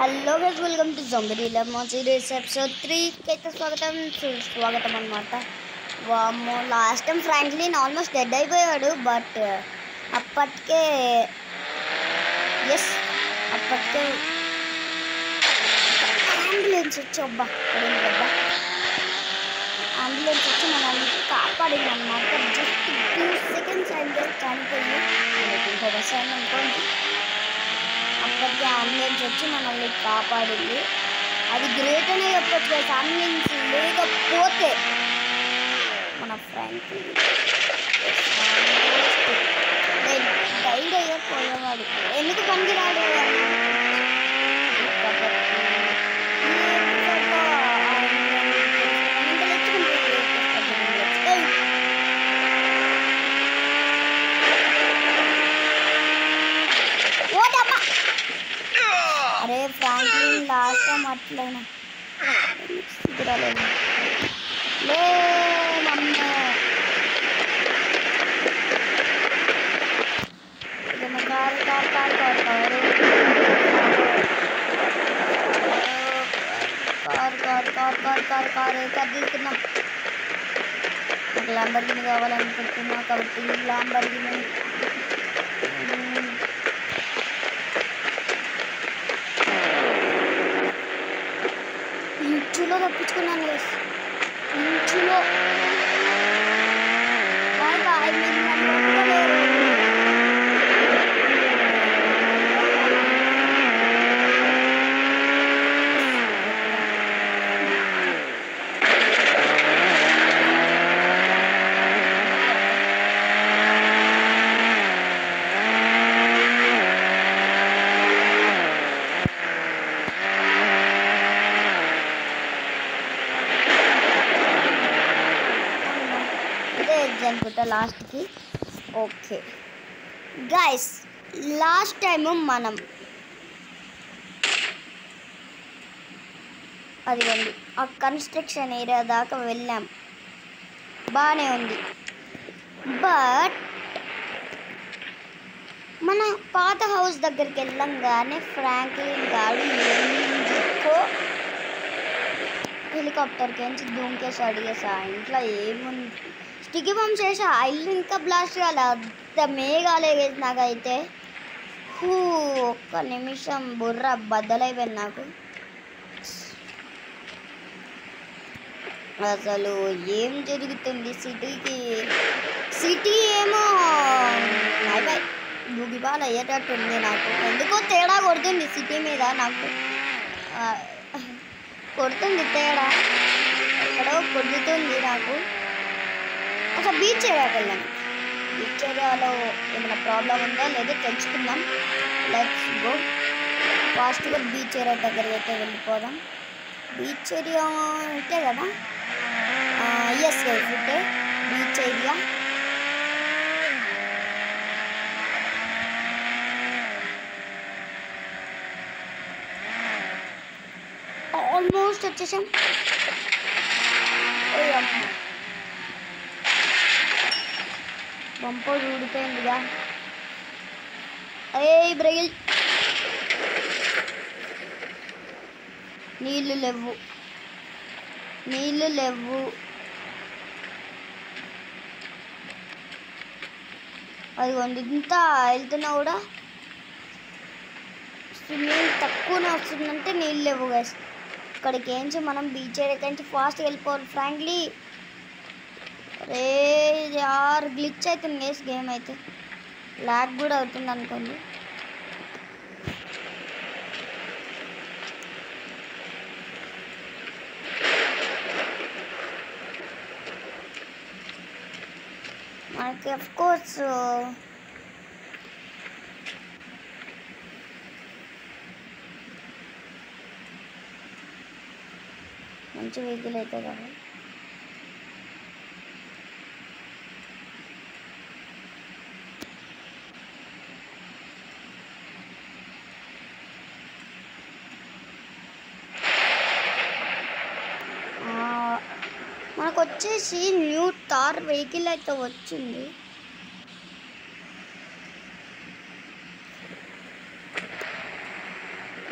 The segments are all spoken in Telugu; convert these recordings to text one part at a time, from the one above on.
Hello guys, welcome to zombie dilemma series episode 3 కి అయితే స్వాగతం అన్నమాట. వామ్మో, last time Franklin almost dead అయిపోయాడు. బట్ అప్పటికే అప్పటికే అంబులెన్స్ వచ్చి అంబులెన్స్ వచ్చి మనల్ని కాపాడింది అన్నమాట. జస్ట్ 2 seconds అయింది చనిపోయి అనుకోండి. అప్పటికి అంబులెన్స్ వచ్చి మనల్ని కాపాడింది. అది గ్రేట్ అనే చెప్పచ్చు కదా. అంబులెన్స్ లేకపోతే మన ఫ్రాంక్లిన్ డైడ్ అయ్యపోయేవాడు. ఎందుకు పనికిరాడు అరే ఫ్రాంక్లిన్ లాస్ట్ టైం అట్లయినా లే మమ్మీ కార్ తీసుకున్నాం. నాకు ల్యాంబర్గిని కావాలనుకుంటున్నా కాబట్టి ల్యాంబర్గిని ఇంచులో తప్పించుకున్నాను. ఇంచులో అనుకుంటా లాస్ట్కి. ఓకే గైస్, లాస్ట్ టైము మనం అదిగోండి ఆ కన్స్ట్రక్షన్ ఏరియా దాకా వెళ్ళాం, బాగానే ఉంది. బట్ మన పాత హౌస్ దగ్గరికి వెళ్ళంగానే ఫ్రాంక్లిన్ గాడు ఎందుకో హెలికాప్టర్కి నుంచి దూకేసాడు. ఇంట్లో ఏముంది, స్టిక్కీ బాంబ్ చేసా, ఇల్లు ఇంకా బ్లాస్ట్ కాలే, అంత మేఘాలేగేది నాకైతే. ఒక్క నిమిషం బుర్ర బద్దలైపోయింది నాకు. అసలు ఏం జరుగుతుంది సిటీకి? సిటీ ఏమో అయిపోయి భూగిబాలు అయ్యేటట్టుంది. నాకు ఎందుకో తేడా కొడుతుంది సిటీ మీద, నాకు కొడుతుంది తేడా, ఎక్కడో కొడుతుంది నాకు. ఒక బీచ్ ఏరియాకి వెళ్ళాను. బీచ్ ఏరియాలో ఏమైనా ప్రాబ్లం ఉందో లేదో తెలుసుకుందాం. లెట్స్ గో ఫాస్ట్గా బీచ్ ఏరియా దగ్గరికి అయితే వెళ్ళిపోదాం. బీచ్ ఏరియా ఇటే కదా? ఎస్ గైస్, ఇటే బీచ్ ఏరియా. ఆల్మోస్ట్ వచ్చేసాం. బంపర్ ఊడిపోయిందిగా. బ్రెయిల్ నీళ్ళు లేవు. అదిగోండి, ఇంత వెళ్తున్నా కూడా స్విమ్మింగ్ తక్కువనే వస్తుందంటే నీళ్ళు లేవు గైస్. ఇక్కడికి ఏంచి మనం బీచ్ ఏరియాకి ఫాస్ట్గా వెళ్ళిపోవాలి. ఫ్రాంక్లీ రే యార్ గ్లిచ్ అవుతుంది గైస్, గేమ్ అయితే లాగ్ కూడా అవుతుంది అనుకోండి. మనకి అఫ్ కోర్స్ మంచి వెహికల్ అయితే కదా. మనకు వచ్చేసి న్యూ థార్ వెహికల్ అయితే వచ్చింది.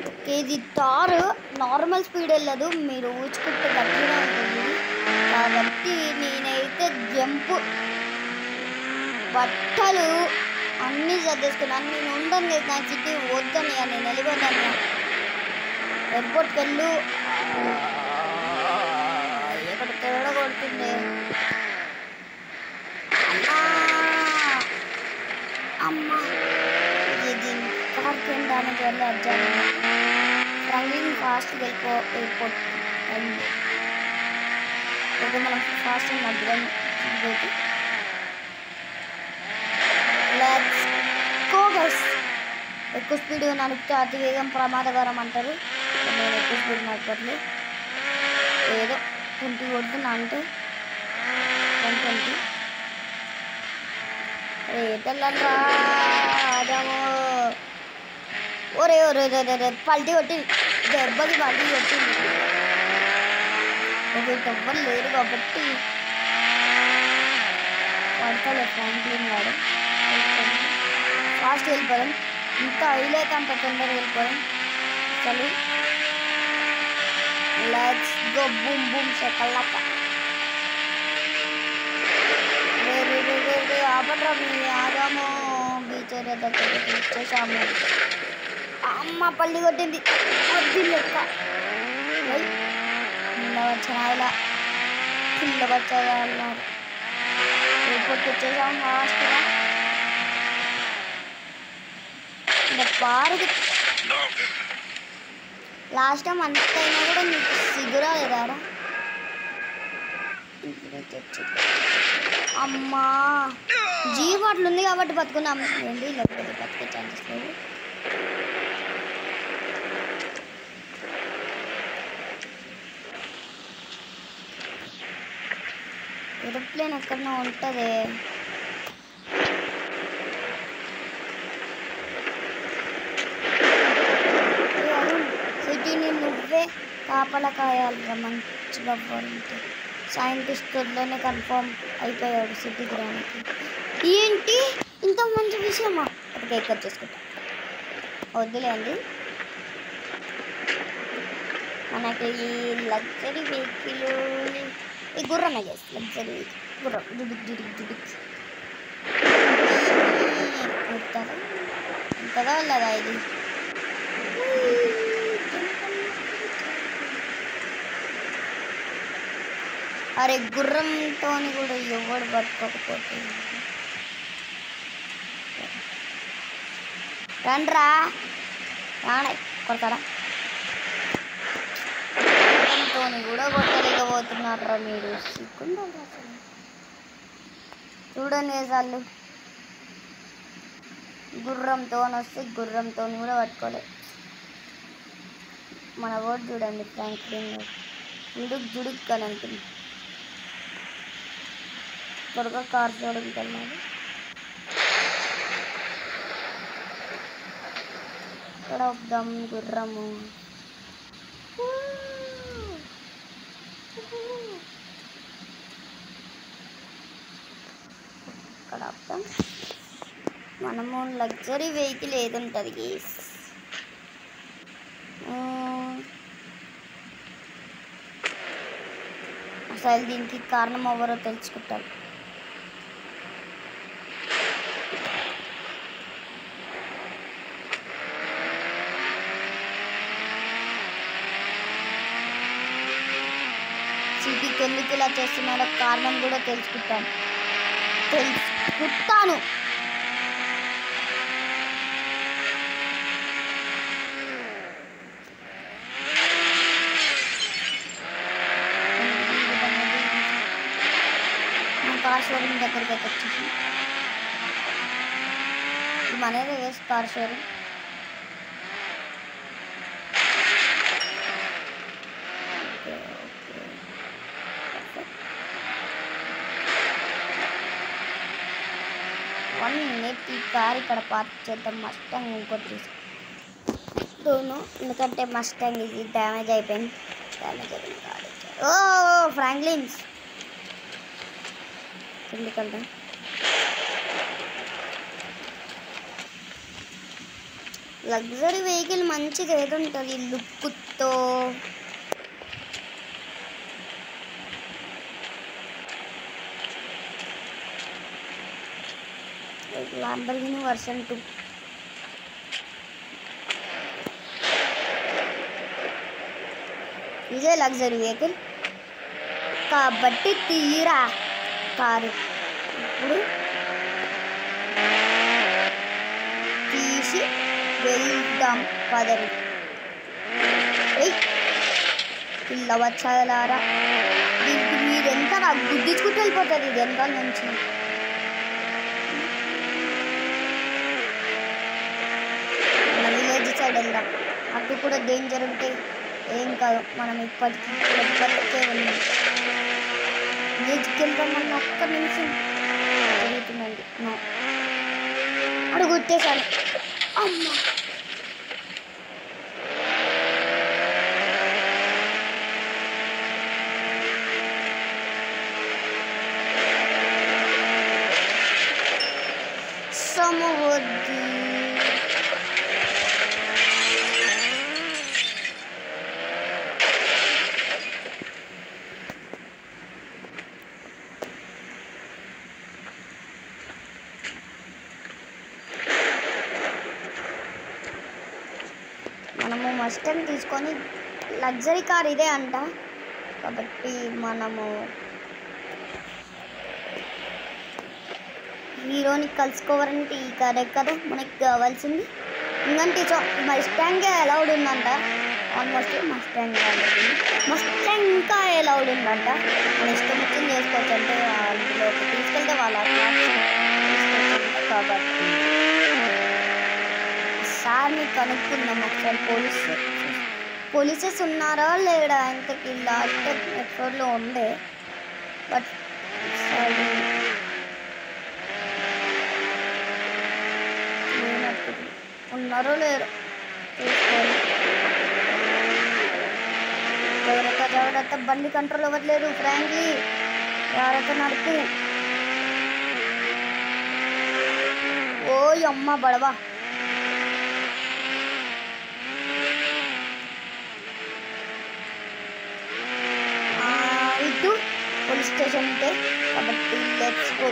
ఓకే ఇది తారు నార్మల్ స్పీడ్ వెళ్ళదు, మీరు ఊచుకుంటే గట్టిగా ఉంటుంది. కాబట్టి నేనైతే జంపు బట్టలు అన్నీ సర్దేసుకున్నాను. నేను ఉండను లేదు, నా సిటీ వద్దని నేను వెళ్ళిపోతాను. ఎయిర్పోర్ట్కి వెళ్ళు. ఇక్కడ తేడా కొడుతుంది. అమ్మా ఇది కార్కి ఏం డ్యామేజ్ వల్ల అర్జెంట్ రన్నింగ్ ఫాస్ట్గా వెళ్ళిపో ఎయిర్పోర్ట్ అయింది. ఓకే మనం ఫాస్ట్ మధ్యలో పెట్టి లెట్స్ గో గైస్. ఎక్కువ స్పీడ్గా నడిపితే అతి వేగం ప్రమాదకరం అంటారు. నేను ఎక్కువ స్పీడ్ నడపట్లేదు, ఏదో 20 కొడుతున్నా, అంటే 120. రేటల్లా రాజాము. ఒరే ఒరే రే పల్టీ కొట్టి దెబ్బకి పల్టీ కొట్టింది. ఎవ్వరు లేరు కాబట్టి పడతలే ఫ్రాంక్లిన్ గారు. ఫాస్ట్ వెళ్ళిపోదాం, ఇంత అయిలేక అంత తొందరగా వెళ్ళిపోదాం. చలి లెట్స్ గో బూమ్ బూమ్ సెకల్లక్క. ఆపట్రా మీ ఆగాము. బీచ్ ఏరియా దగ్గరికి వచ్చేసాము. అమ్మ పల్లి కొట్టింది, వద్దు లెక్క. నిన్న వచ్చిన ఇలా పిల్ల వచ్చారు. ఎయిర్పోర్ట్కి వచ్చేసాము ఫాస్ట్గా. ఇంకా పార్క్ లాస్ట్ టైం అంత అయినా కూడా నీకు సిగ్గురా లేదా? అమ్మా జీవ అట్లా ఉంది కాబట్టి బతుకున్నాం. ఏంటి లేకపోతే బతికే ఛాన్సెస్ లేవు. ఏరోప్లేన్ ఎక్కడన్నా ఉంటుంది. సిటీని నువ్వే కాపలా కాయాలిరా మంచిగా అవ్వాలంటే. సైంటిస్టులోనే కన్ఫర్మ్ అయిపోయాడు సిటీకి రానికి. ఏంటి ఇంత మంచి విషయమా? అది కేక్ కట్ చేసుకుంటా, వద్దులేండి. మనకి ఈ లగ్జరీ వెహికల్ ఈ గుర్రం చేసి లగ్జరీ గుర్రం దుడుక్ దుడుక్ దుడుక్ ఉంటుందా వెళ్ళదా ఇది? అరే గుర్రంతో కూడా ఎవడు బతుకోకపోతే రండ్రా రానే కొడతారా? గుర్రంతో కూడా కొట్టలేకపోతున్నారా మీరు? సిగ్గుండాలి అసలు. చూడండి వాళ్ళు గుర్రంతో వస్తే గుర్రంతో కూడా పట్టుకోలేదు. మన ఓటు చూడండి ఫ్రాంక్లిన్ జుడుక్ జుడుక్ అని అంటుంది. త్వరగా కార్ చూడగలుగుతున్నాడు. ఇక్కడ వద్దాం గుర్రము. ఇక్కడ వద్దాం. మనము లగ్జరీ వెహికల్ ఏది ఉంటుంది గీస్? అసలు దీనికి కారణం ఎవరో తెలుసుకుంటారు. సిటీకి ఎందుకు ఇలా చేస్తున్నారో కారణం కూడా తెలుసుకుంటాను. కార్ షోరూమ్ దగ్గరికి అయితే వచ్చేసి మనదే వేసి కార్ షోరూమ్. వన్ మినిట్ ఈ కార్ ఇక్కడ పార్క్ చేద్దాం. మస్టాంగ్ ఇంకోటి తీసుకున్నాను ఎందుకంటే మస్టాంగ్ ఇది డ్యామేజ్ అయిపోయింది. కార్ ఓ ఫ్రాంక్లిన్స్ ఎందుకంటే లగ్జరీ వెహికల్ మంచిగా ఏది ఉంటుంది లుక్తో. ల్యాంబోర్గిని వర్షన్ 2 ఇదే లగ్జరీ వెహికల్ కాబట్టి తీరా కారు ఇప్పుడు తీసి వెళ్దాం పదని. పిల్లవచ్చాలారా దీనికి మీరెంత గుద్దించుకుంటూ వెళ్ళిపోతుంది ఇది వెనకాల నుంచి. మన విలేజ్ సైడ్ వెళ్దాం, అటు కూడా డేంజర్ ఉంటే ఏం కాదు, మనం ఇప్పటికీ బతికే ఉన్నాం. విలేజ్కి వెళ్దాం మన ఒక్క నిమిషం జరుగుతుందండి. అడుగు గుట్టేశాను. అమ్మ సమవద్దు. మనము మస్టంగ్ తీసుకొని లగ్జరీ కార్ ఇదే అంట కాబట్టి మనము హీరోని కలుసుకోవాలంటే ఈ కారే కదా మనకి కావాల్సింది. ఇంకంటే మస్టాంగ్ అలౌడ్ ఉందంట, ఆల్మోస్ట్ మస్టాంగ్ ఇంకా అలౌడ్ ఉందంట. మన ఇష్టం వచ్చింది చేసుకోవచ్చు, అంటే అందులోకి తీసుకెళ్తే వాళ్ళ తీసుకోవచ్చు కాబట్టి సార్ని కనుక్కుందాం ఒకసారి. పోలీసెస్ ఉన్నారా లేడా ఇంతకి లాస్ట్ ఎపిసోడ్లో ఉండే, బట్ ఉన్నారో లేరు చూసుకోవాలి. జాగ్రత్త బండి కంట్రోల్ అవ్వట్లేదు. ఫ్రాంక్లీ జాగ్రత్త నడుపు. ఓ అమ్మ బడవా. ఇటు పోలీస్ స్టేషన్ ఉంటే కాబట్టి లెట్స్ గో.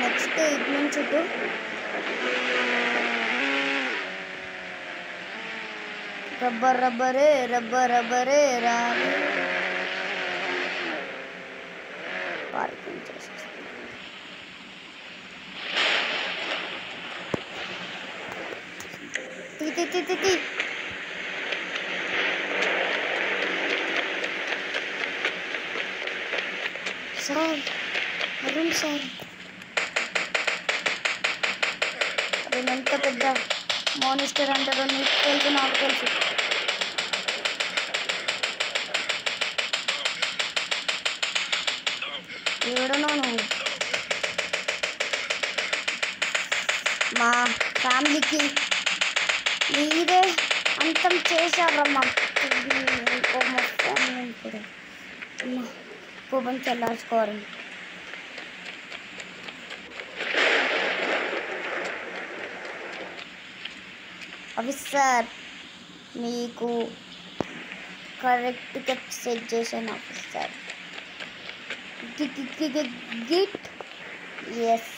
నెక్స్ట్ ఇటు నుంచి ఇటు రబ్బరే రా పార్కింగ్ చేసి సార్ అరుణ్ సార్. అరుణ్ ఎంత పెద్ద మానిస్టర్ అంటారో నీకు తెలుసు, నాకు తెలుసు. ఎవడనో నువ్వు మా ఫ్యామిలీకి మీరే అంతం చేశారమ్మా. మా ఫ్యామిలీ కూడా అమ్మా కోపం చల్లార్చుకోవాలి. ఆఫీసర్ మీకు కరెక్ట్గా సెట్ చేశాను ఆఫీసర్. గిట్ ఎస్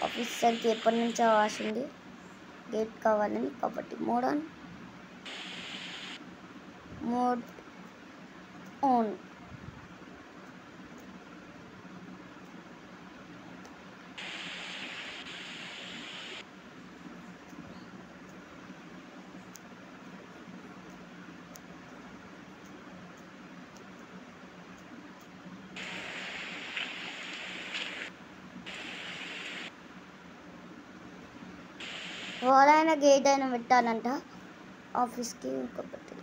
ఆఫీసర్కి ఎప్పటి నుంచో ఆశ ఉంది గేట్ కావాలని, కాబట్టి మోడ్ ఆన్. వాళ్ళైనా గేట్ అయినా పెట్టాలంట ఆఫీస్కి. ఇంకొకటి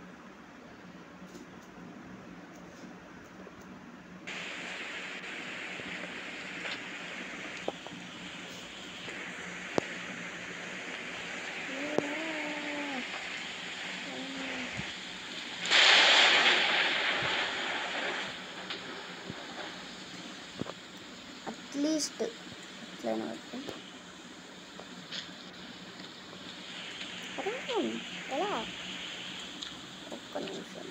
అసిస్ట్ ఎట్లయినా బట్టి ఎలా ఒక్క నిమిషం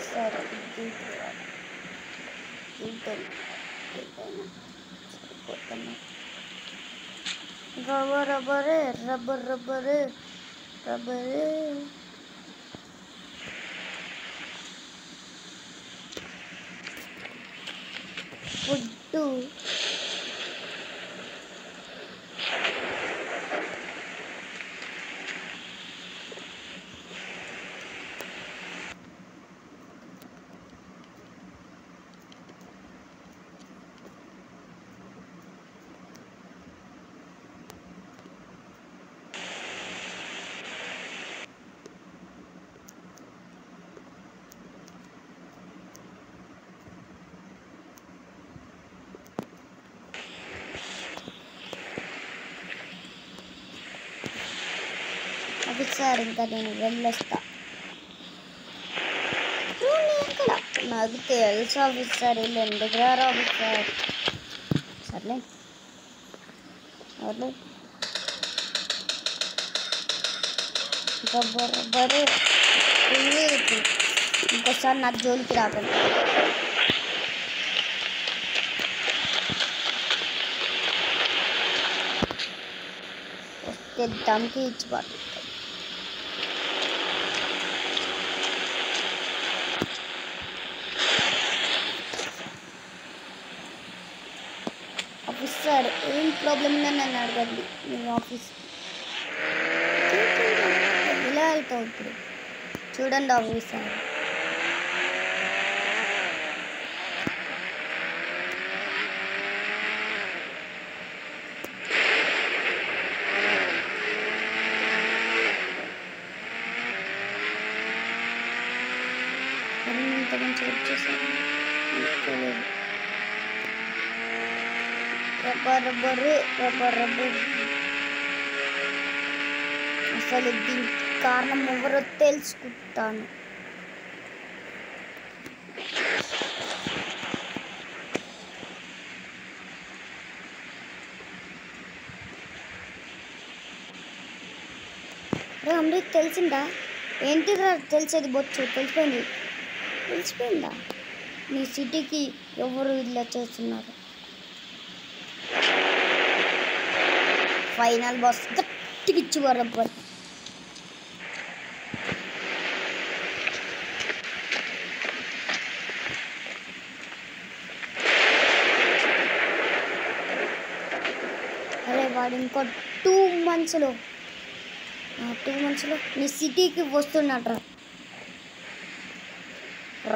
సరే సరిపోతున్నా రబ్బరే ఫుడ్డు ఆఫీసర్ ఇంకా నేను వెళ్ళొస్తా నాకు తెలుసు ఆఫీసర్ వీళ్ళు ఎందుకు రారు ఆఫీసర్ సర్లే సర్లే బరే ఇంకోసారి నాకు జోలికి రాకుండా వస్తే దమ్కి ఇచ్చి పడుతుంది ఆఫీసర్ ఏం ప్రాబ్లం ఉందని నన్ను అడగండి మీ ఆఫీస్ ఇలా వెళ్తావు ఇప్పుడు చూడండి ఆఫీసర్ రబ్బర్ అసలు దీనికి కారణం ఎవరో తెలుసుకుంటాను అమృత్ తెలిసిందా ఏంటిరా తెలిసేది బొచ్చు తెలిసిపోయిందా నీ సిటీకి ఎవరు ఇలా చేస్తున్నారు ఫైనల్ బాస్ గట్టిగిచ్చి వరబ్బర్ అరే వాడు ఇంకో 2 monthsలో నీ సిటీకి వస్తున్నట్రా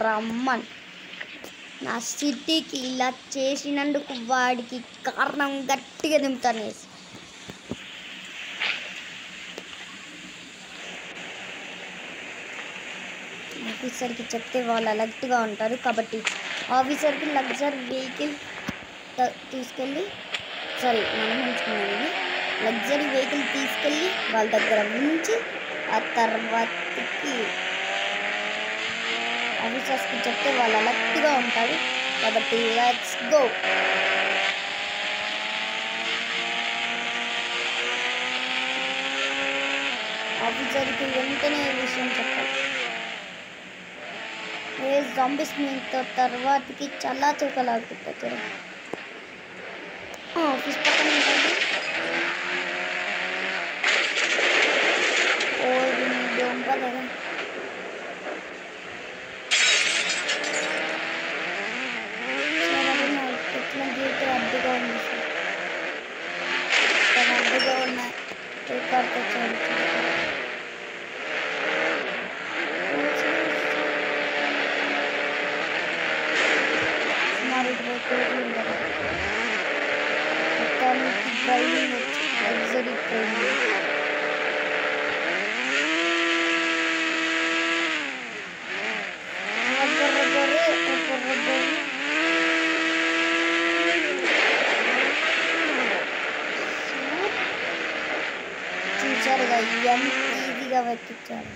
రమ్మన్ నా సిటీకి ఇలా చేసినందుకు వాడికి కారణం గట్టిగా దింపుతాను ఆఫీసర్కి చెప్తే వాళ్ళు అలర్ట్గా ఉంటారు కాబట్టి ఆఫీసర్కి లగ్జరీ వెహికల్ తీసుకెళ్ళి మనం ఉంచుకున్నాము లగ్జరీ వెహికల్ తీసుకెళ్ళి వాళ్ళ దగ్గర ఉంచి ఆ తర్వాతకి ఆఫీసర్స్కి చెప్తే వాళ్ళు అలర్ట్గా ఉంటారు కాబట్టి లెట్స్ గో ఆఫీసర్కి వెంటనే ఈ విషయం చెప్పాలి ఏ జాంబీస్ మీతో తర్వాతకి చాలా చూకలాగుతుంది ఆఫీస్ పక్కన ఉంటుంది ఓ ఇది నీ దొంగలేదా ఎట్లా గీత అడ్డుగా ఉంది సార్ అడ్డుగా ఉన్నాయి పేపర్తో సుమారు 20 కోట్లు ఉండదు మొత్తానికి డ్రైవింగ్ వచ్చి లగ్జరీ ట్రైనింగ్ చూసారుగా ఎంత ఈజీగా వెతికించారు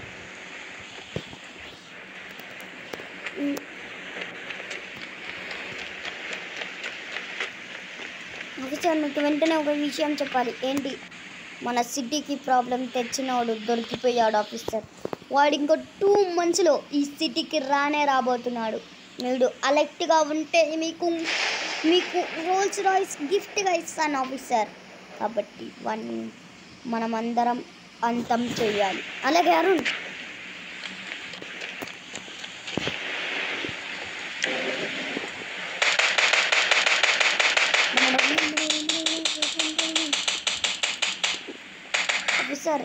ఆఫీసర్ మీకు వెంటనే ఒక విషయం చెప్పాలి. ఏంటి? మన సిటీకి ప్రాబ్లం తెచ్చినవాడు దొరికిపోయాడు ఆఫీసర్. వాడు ఇంకో 2 monthsలో ఈ సిటీకి రాబోతున్నాడు. మీరు అలర్ట్గా ఉంటే మీకు రోల్స్ రాయ్స్ గిఫ్ట్గా ఇస్తాను ఆఫీసర్. కాబట్టి వాడిని మనమందరం అంతం చేయాలి. అలాగే అరుణ్, ఆఫీసర్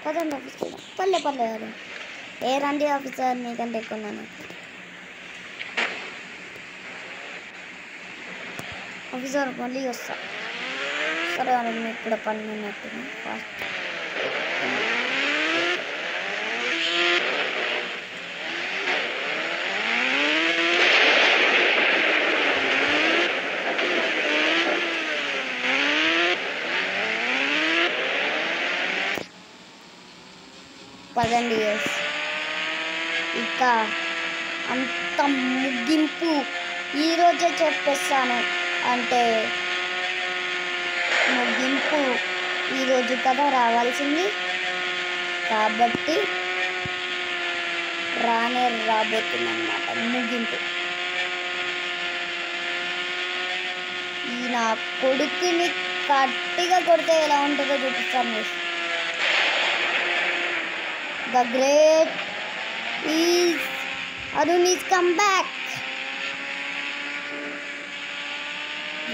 పదండి ఆఫీసర్. పర్లేదు ఏ రండి ఆఫీసర్, నీకంటే ఎక్కున్నాను ఆఫీసర్. మళ్ళీ వస్తా. సరే అరుణ్, మీకు కూడా పని ఉన్నట్టుగా ఫాస్ట్. పదండి. ఇక అంత ముగింపు ఈరోజే చెప్పేస్తాను. అంటే ముగింపు ఈరోజు కదా రావాల్సింది, కాబట్టి రాబోతుందన్నమాట ముగింపు. ఈ నా కొడుకుని గట్టిగా కొడితే ఎలా ఉంటుందో చూపిస్తాను. The great is Arun is come back.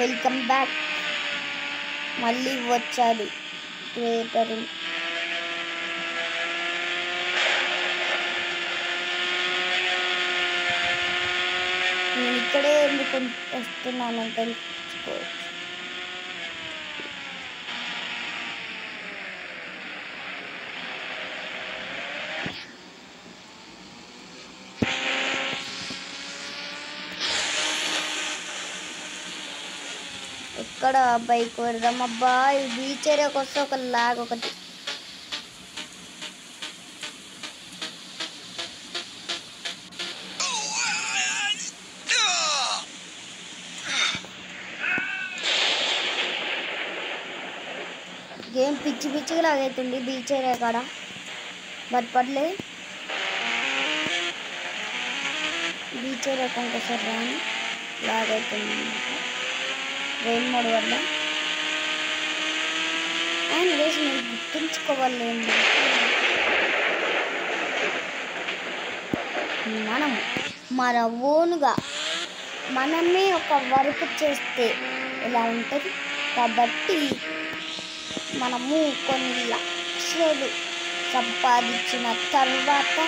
Welcome back. మళ్ళీ వచ్చాడు గ్రేట్ అరుణ్. నేను ఇక్కడే ఎందుకు వస్తున్నానని తెలుసుకోవచ్చు. ఎక్కడ బైక్ పెడదాం? అబ్బా, ఈ బీచ్ ఏరియాకి వస్తే ఒక లాగ్ ఒకటి. గేమ్ పిచ్చిగా లాగైతుంది బీచ్ ఏరియా కాడ. బట్ పర్లే, బీచ్ ఏరియాకి ఇంకోసారి రాని లాగైతుంది రెయిన్ మోడ్ వల్ల. అండ్ వేసి మీరు గుర్తుంచుకోవాలి, మనం మన ఓన్గా మనమే ఒక వర్క్ చేస్తే ఎలా ఉంటుంది. కాబట్టి మనము కొన్ని లక్షలు సంపాదించిన తర్వాత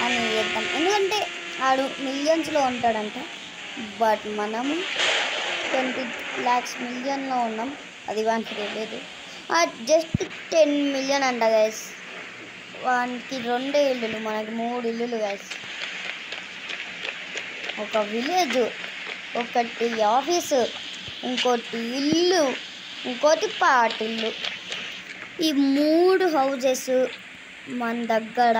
అని చేద్దాం. ఎందుకంటే ఆడు మిలియన్స్లో ఉంటాడంట, బట్ మనము 20 lakhs మిలియన్లో ఉన్నాం. అది వానికి తెలియదు. జస్ట్ 10 million అంట గైస్. వానికి 2 ఇల్లులు, మనకి 3 ఇల్లులు గైస్. ఒక విలేజ్, ఒకటి ఆఫీసు, ఇంకోటి ఇల్లు, ఇంకోటి పాటిల్లు. ఈ 3 హౌజెస్ మన దగ్గర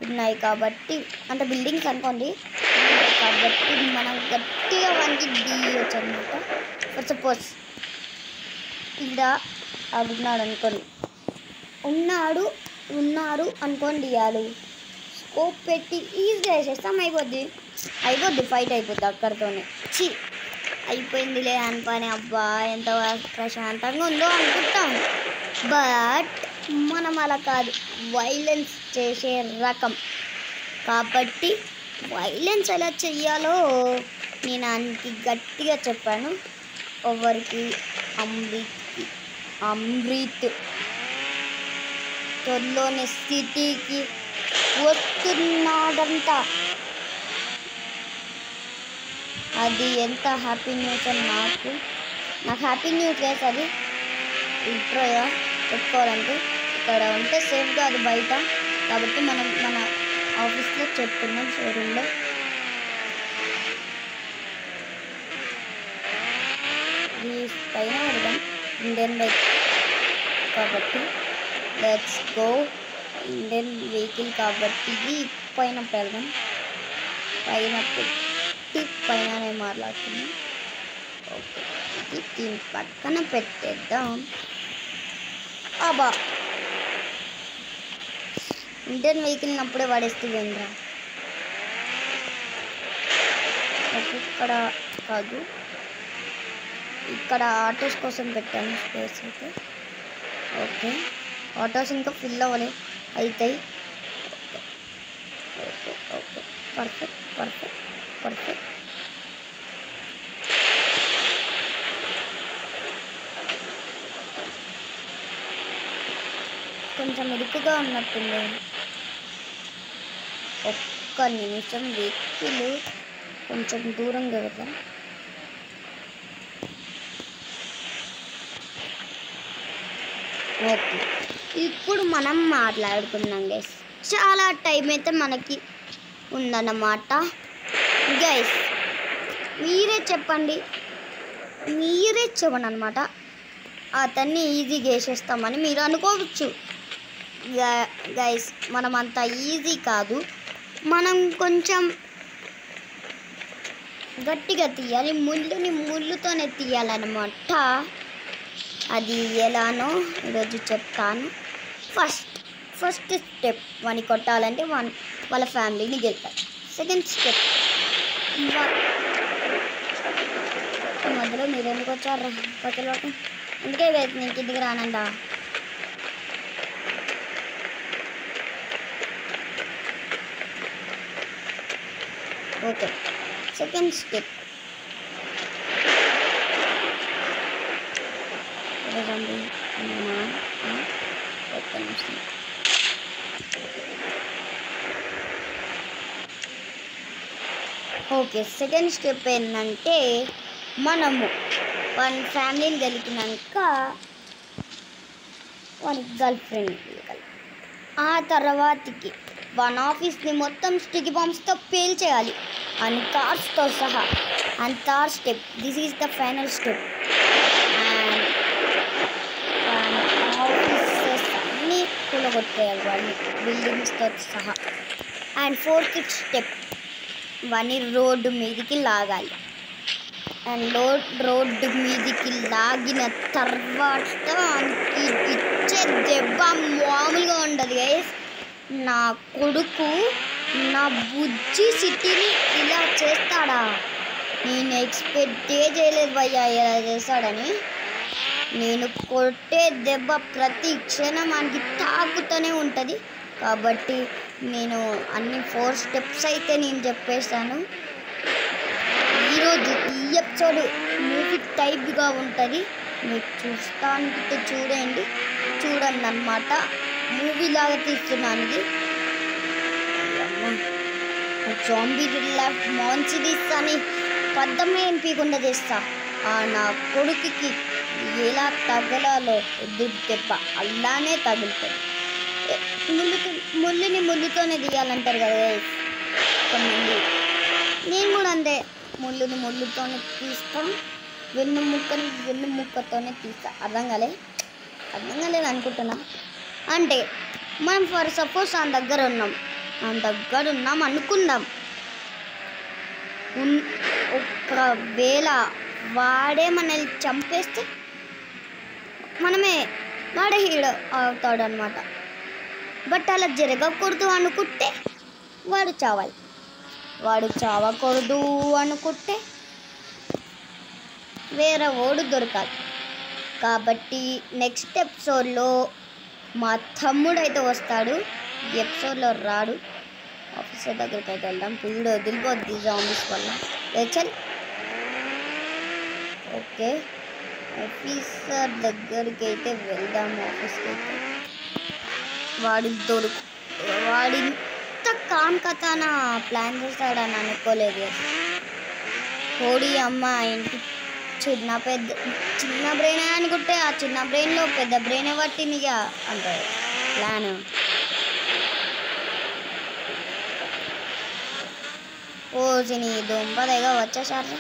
ఉన్నాయి కాబట్టి, అంటే బిల్డింగ్స్ అనుకోండి, కాబట్టి మనం గట్టిగా వానికి తీయవచ్చు అనమాట. ఫర్ సపోజ్ ఇక్కడ ఉన్నారు అనుకోండి, ఇవ్వాలి స్కోప్ పెట్టి ఈజీగా వేసేస్తాం. అయిపోద్ది ఫైట్ అయిపోద్ది అక్కడితోనే. అయిపోయిందిలే అని పని. అబ్బా, ఎంత ప్రశాంతంగా ఉందో అనుకుంటాం. బట్ మనం అలా కాదు, వైలెన్స్ చేసే రకం. కాబట్టి వైలెన్స్ ఎలా చెయ్యాలో నేను ఆయనకి గట్టిగా చెప్పాను. ఎవరికి? అమృత్ త్వరలోనే సిటీకి వస్తున్నాడంట. అది ఎంత హ్యాపీ న్యూస్ అని నాకు హ్యాపీ న్యూస్ గైస్. అది ఇంట్రోగా చెప్పుకోవాలంటే ఇక్కడ ఉంటే సేఫ్గా, అది బయట. కాబట్టి మనం మన ఆఫీస్లో చెప్పుకున్నాం, షోరూంలో. ఈ పైన పెడదాం ఇండియన్ బైక్ కాబట్టి. Let's go. ఇండియన్ వెహికల్ కాబట్టి ఇది పైన పెడదాం. పైన పెట్టి పైననే మాట్లాడుతున్నాం. ఓకే, ఇది దీని పక్కన పెట్టేద్దాం. అబ్బా, ఇండియన్ వెహికల్ని అప్పుడే పడేస్తూ పోయిందిరా. ఓకే, ఇక్కడ కాదు, ఇక్కడ ఆటోస్ కోసం పెట్టాను స్పేస్ అయితే. ఓకే, ఆటోస్ ఇంకా ఫిల్ అవ్వలే, అవుతాయి. Okay okay, perfect perfect perfect. కొంచెం ఇరుకుగా ఉన్నట్టుంది. ఒక్క నిమిషం, వెహికల్ కొంచెం దూరంగా వెళ్దాం. ఓకే, ఇప్పుడు మనం మాట్లాడుకున్నాం గైస్. చాలా టైం అయితే మనకి ఉందన్నమాట. గైస్ మీరే చెప్పండి అనమాట. అతన్ని ఈజీగా వేసేస్తామని మీరు అనుకోవచ్చు. గైస్ మనం అంత ఈజీ కాదు, మనం కొంచెం గట్టిగా తీయాలి. ముళ్ళుతోనే తీయాలన్నమాట. అది ఎలానో ఈరోజు చెప్తాను. ఫస్ట్ స్టెప్ వాని కొట్టాలంటే వాళ్ళ ఫ్యామిలీని గెలుతారు. సెకండ్ స్టెప్, మధ్యలో మీరు ఎందుకు వచ్చారు పక్కలోకి? అందుకే నేను కిందికి రానండా. Okay, second step okay, second step ఏంటంటే మనము వాని ఫ్యామిలీని గెలిపినాక వాని గర్ల్ ఫ్రెండ్ గెలకాలి. ఆ తర్వాతకి వాని ఆఫీస్ని మొత్తం స్టిక్కీ బాంబ్స్తో పేల్చేయాలి, అండ్ కార్స్తో సహా. And third step, this is the final step. And offices అన్నీ కూలగొట్టేయాలి వాడిని, బిల్డింగ్స్తో సహా. అండ్ ఫోర్త్ స్టెప్, వాడిని రోడ్డు మీదకి లాగాలి. అండ్ రోడ్డు మీదకి లాగిన తర్వాత ఇచ్చే దెబ్బ మామూలుగా ఉండదు గైస్. నా కొడుకు, నా బుజ్జి సిటీని ఇలా చేస్తాడా? నేను ఎక్స్పెక్టే చేయలేదు భయ్యా ఇలా చేస్తాడని. నేను కొట్టే దెబ్బ ప్రతి క్షణం మనకి తాకుతూనే ఉంటుంది. కాబట్టి నేను అన్ని 4 స్టెప్స్ అయితే నేను చెప్పేస్తాను. ఈరోజు ఈ ఎపిసోడ్ మూవీ టైప్గా ఉంటుంది. మీరు చూస్తానికి చూడండి అన్నమాట. మూవీ లాగా తీస్తున్నాను ఇది. జాంబీ లైఫ్ మాన్సిడీస్ అని పద్దమే ఎంపీకుండా చేస్తా. నా కొడుకుకి ఎలా తగలాలో ఎదురు దెబ్బ అలానే తగులుతుంది. ముళ్ళుతోనే తీయాలంటారు కదా కొంతమంది. నేను కూడా అంతే, ముళ్ళుతోనే తీస్తాను, వెన్నుముక్కతోనే తీస్తా. అర్థం కాలేదు అనుకుంటున్నా. అంటే మనం ఫర్ సపోజ్ ఆయన దగ్గర ఉన్నాం అనుకుందాం. ఒకవేళ వాడే మనల్ని చంపేస్తే వాడే హీరో అవుతాడు అనమాట. బట్ అలా జరగకూడదు అనుకుంటే వాడు చావాలి. వాడు చావకూడదు అనుకుంటే వేరే వాడు దొరకాలి. కాబట్టి నెక్స్ట్ ఎపిసోడ్లో మా తమ్ముడు అయితే వస్తాడు. ఈ ఎపిసోడ్లో రాడు. ఆఫీసర్ దగ్గరికి అయితే వెళ్దాం. వీడు వదిలిపోద్ది జాంబీస్ వల్ల. చల్. ఓకే, ఆఫీసర్ దగ్గరికి అయితే వెళ్దాం. ఆఫీస్కి అయితే వాడింత కాన్కథాన ప్లాన్ చేస్తాడని అనుకోలేదు. కోడి అమ్మ ఇంటి చిన్న బ్రెయిన్ అనుకుంటే ఆ చిన్న బ్రెయిన్లో పెద్ద బ్రెయిన్ పట్టిందిగా అంటారు ప్లాన్. ఓసిని దుంపదేగా వచ్చేసారు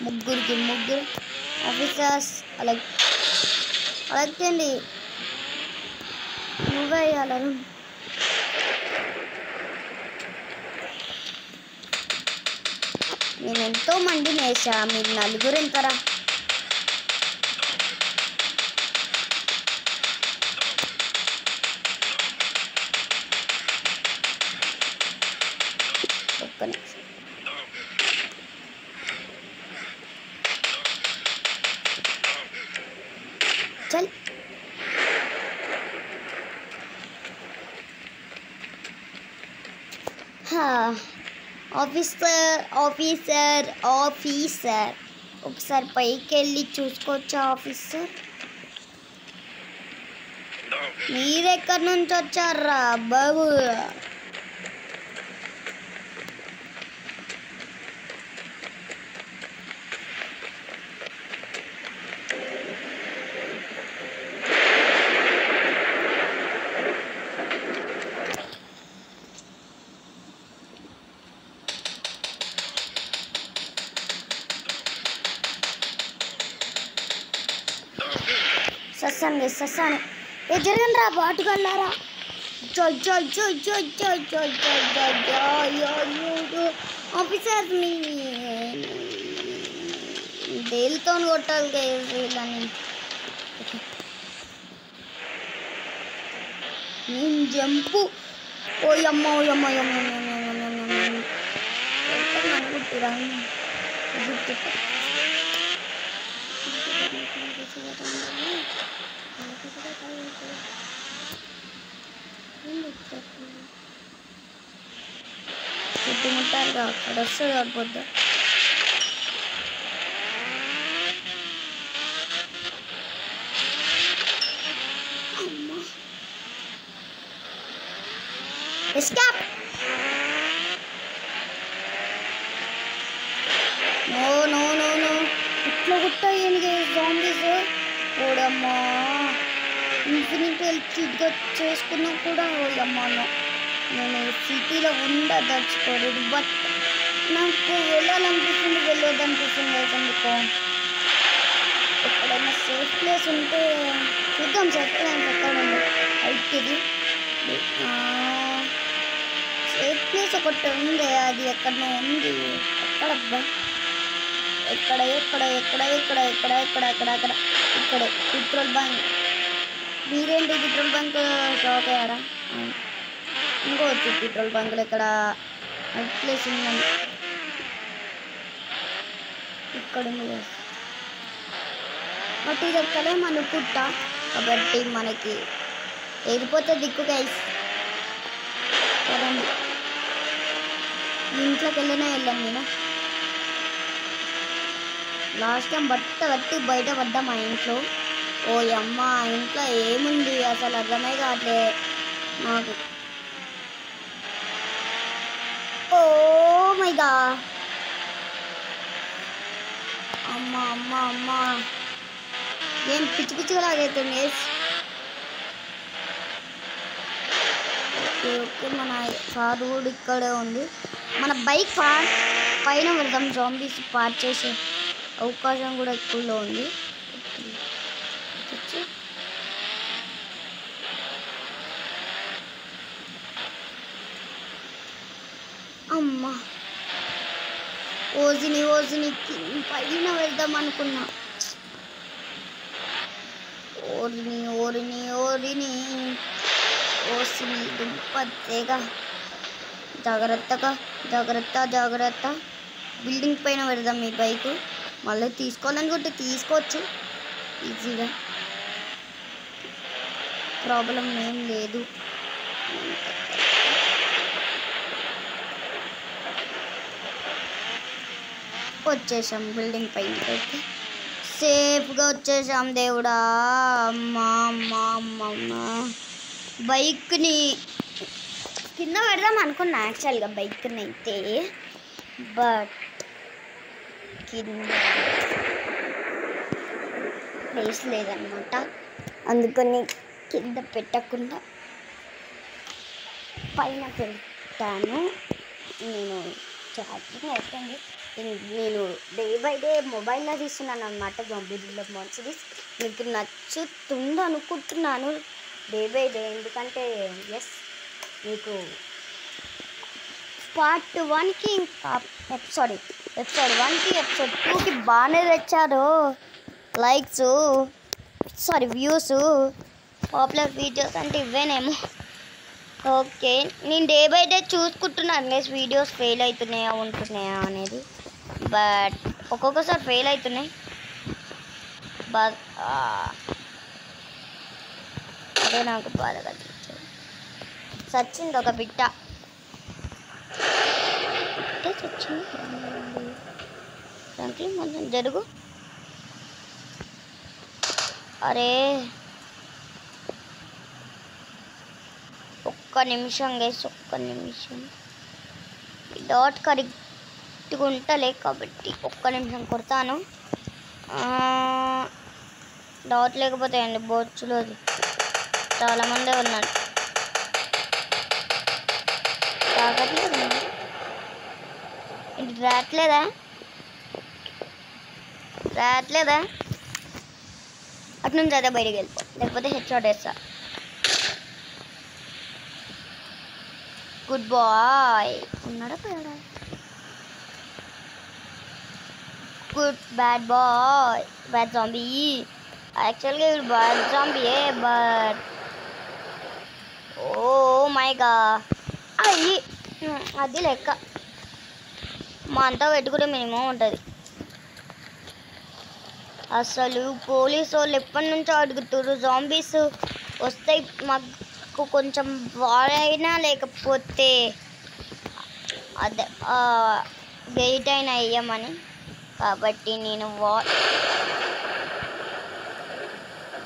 ముగ్గురు ఆఫీసర్స్. అలాగండి నువ్వే అలా నేను ఎంతో మందిని వేసా, మీరు నలుగురు ఎంతరా? ఒక్క నిమిషం. చల్ ఆఫీసర్ ఆఫీసర్ ఆఫీసర్ ఒకసారి పైకి వెళ్ళి చూసుకోవచ్చా ఆఫీసర్? మీరెక్కడి నుంచి వచ్చారా బాబు? సస్సాను ఏ జరగండి రా బాటుకెళ్ళారా? ఆఫీసర్ దేనితో కొట్టాలి వీళ్ళని. నేను జంపు ఓయమ్మ అనుకుంటురా. చుట్టుముట్టారుగా అక్కడ వస్తుంది సరిపోద్దా? ఎస్కేప్. నో ఇట్లా గుట్టాయి జాంబీస్. ఓడమ్మా ఇన్ఫినిట్ హెల్త్ చేసుకున్నా కూడా ఓయమ్మా నేను సిటీలో ఉండదలుచుకోలేదు, బట్ నాకు వెళ్ళాలనిపిస్తుంది, వెళ్ళొద్దనిపిస్తుంది. ఎందుకో ఎక్కడైనా సేఫ్ ప్లేస్ ఉంటే చూద్దాం. సేఫ్ ప్లేస్ ఎక్కడ ఉంది? అయితేది సేఫ్ ప్లేస్ ఒకటి ఉంది, అది ఎక్కడో ఉంది. ఎక్కడబ్బా? ఎక్కడ ఇక్కడ పెట్రోల్ బంక్. మీరేంటి పెట్రోల్ బంక్ షాక్ అయ్యారా? ఇంకోవచ్చు పెట్రోల్ బంకులు ఎక్కడ ప్లేస్ ఉందని. ఇక్కడ ఉంది బట్ ఇది ఎక్కడేమో అనుకుంటా, కాబట్టి మనకి వెళ్ళిపోతే దిక్కు గైస్. కదండి ఇంట్లోకి వెళ్ళాను నేను. లాస్ట్ టైం బట్టి బయట పడ్డా మా ఇంట్లో. ఓ అమ్మ ఇంట్లో ఏముంది అసలు అర్థమే కావట్లే నాకు. ఓ మై గాడ్ అమ్మ ఏం పిచ్చిగా లాగైతుంది. ఓకే మన కారు కూడా ఇక్కడే ఉంది. మన బైక్ పైన వెళ్దాం. జాంబీస్ పార్క్ చేసే అవకాశం కూడా ఎక్కువలో ఉంది. అమ్మ ఓజిని పైన వెళ్దాం అనుకున్నా. ఓరిని ఓసిని దుంపగా జాగ్రత్త. బిల్డింగ్ పైన పెడదాం మీ బైక్. మళ్ళీ తీసుకోవాలనుకుంటే తీసుకోవచ్చు ఈజీగా, ప్రాబ్లం ఏం లేదు. వచ్చేసాం బిల్డింగ్ పైన, అయితే సేఫ్గా వచ్చేసాం దేవుడా. అమ్మ బైక్ని కింద పెడదాం అనుకున్నా యాక్చువల్గా బైక్ని అయితే, బట్ కింద ప్లేస్ లేదన్నమాట. అందుకని కింద పెట్టకుండా పైన పెట్టాను. నేను ఛార్జింగ్ అయిపోయింది. నేను డే బై డే మొబైల్లో తీస్తున్నాను అన్నమాట. జాంబీలో సిరీస్ మీకు నచ్చుతుంది అనుకుంటున్నాను డే బై డే, ఎందుకంటే ఎస్ మీకు పార్ట్ 1కి ఇంకా ఎపిసోడ్ 1కి ఎపిసోడ్ 2కి బాగానే తెచ్చారు లైక్స్, వ్యూస్. పాపులర్ వీడియోస్ అంటే ఇవేనేమో. ఓకే, నేను డే బై డే చూసుకుంటున్నాను గైస్ వీడియోస్ ఫెయిల్ అవుతున్నాయా ఉంటున్నాయా అనేది. బట్ ఒక్కొక్కసారి ఫెయిల్ అవుతున్నాయి. బట్ అదే నాకు బాధ కలిగించింది. సచ్చింది ఒక బిడ్డ, చచ్చింది. ఫ్రాంక్లిన్ కొంచెం జరుగు. అరే ఒక్క నిమిషం గైస్, ఒక్క నిమిషం. డాట్ కరెక్ట్గా ఉంటలే కాబట్టి ఒక్క నిమిషం కొడతాను. డాట్ లేకపోతే అండి బొచ్చులో చాలామందే ఉన్నారు. రావట్లేదా అటు నుంచి అదే బయటికి వెళ్ళిపో, లేకపోతే హెడ్షాట్ వేస్తా. గుడ్ బాయ్ ఉన్నాడా పోయాడా? Good bad boy, bad zombie. యాక్చువల్గా ఇప్పుడు బ్యాడ్ జాంబీయే, బట్ ఓ మై గాడ్ అయ్యి అది లెక్క. మా అంతా పెట్టుకుంటే మినిమం ఉంటుంది. అసలు పోలీసు వాళ్ళు ఎప్పటి నుంచో అడుగుతారు జాంబీస్ వస్తాయి మాకు కొంచెం వాడైనా లేకపోతే అదే గెయిట్ అయినా వేయమని. కాబట్టి నేను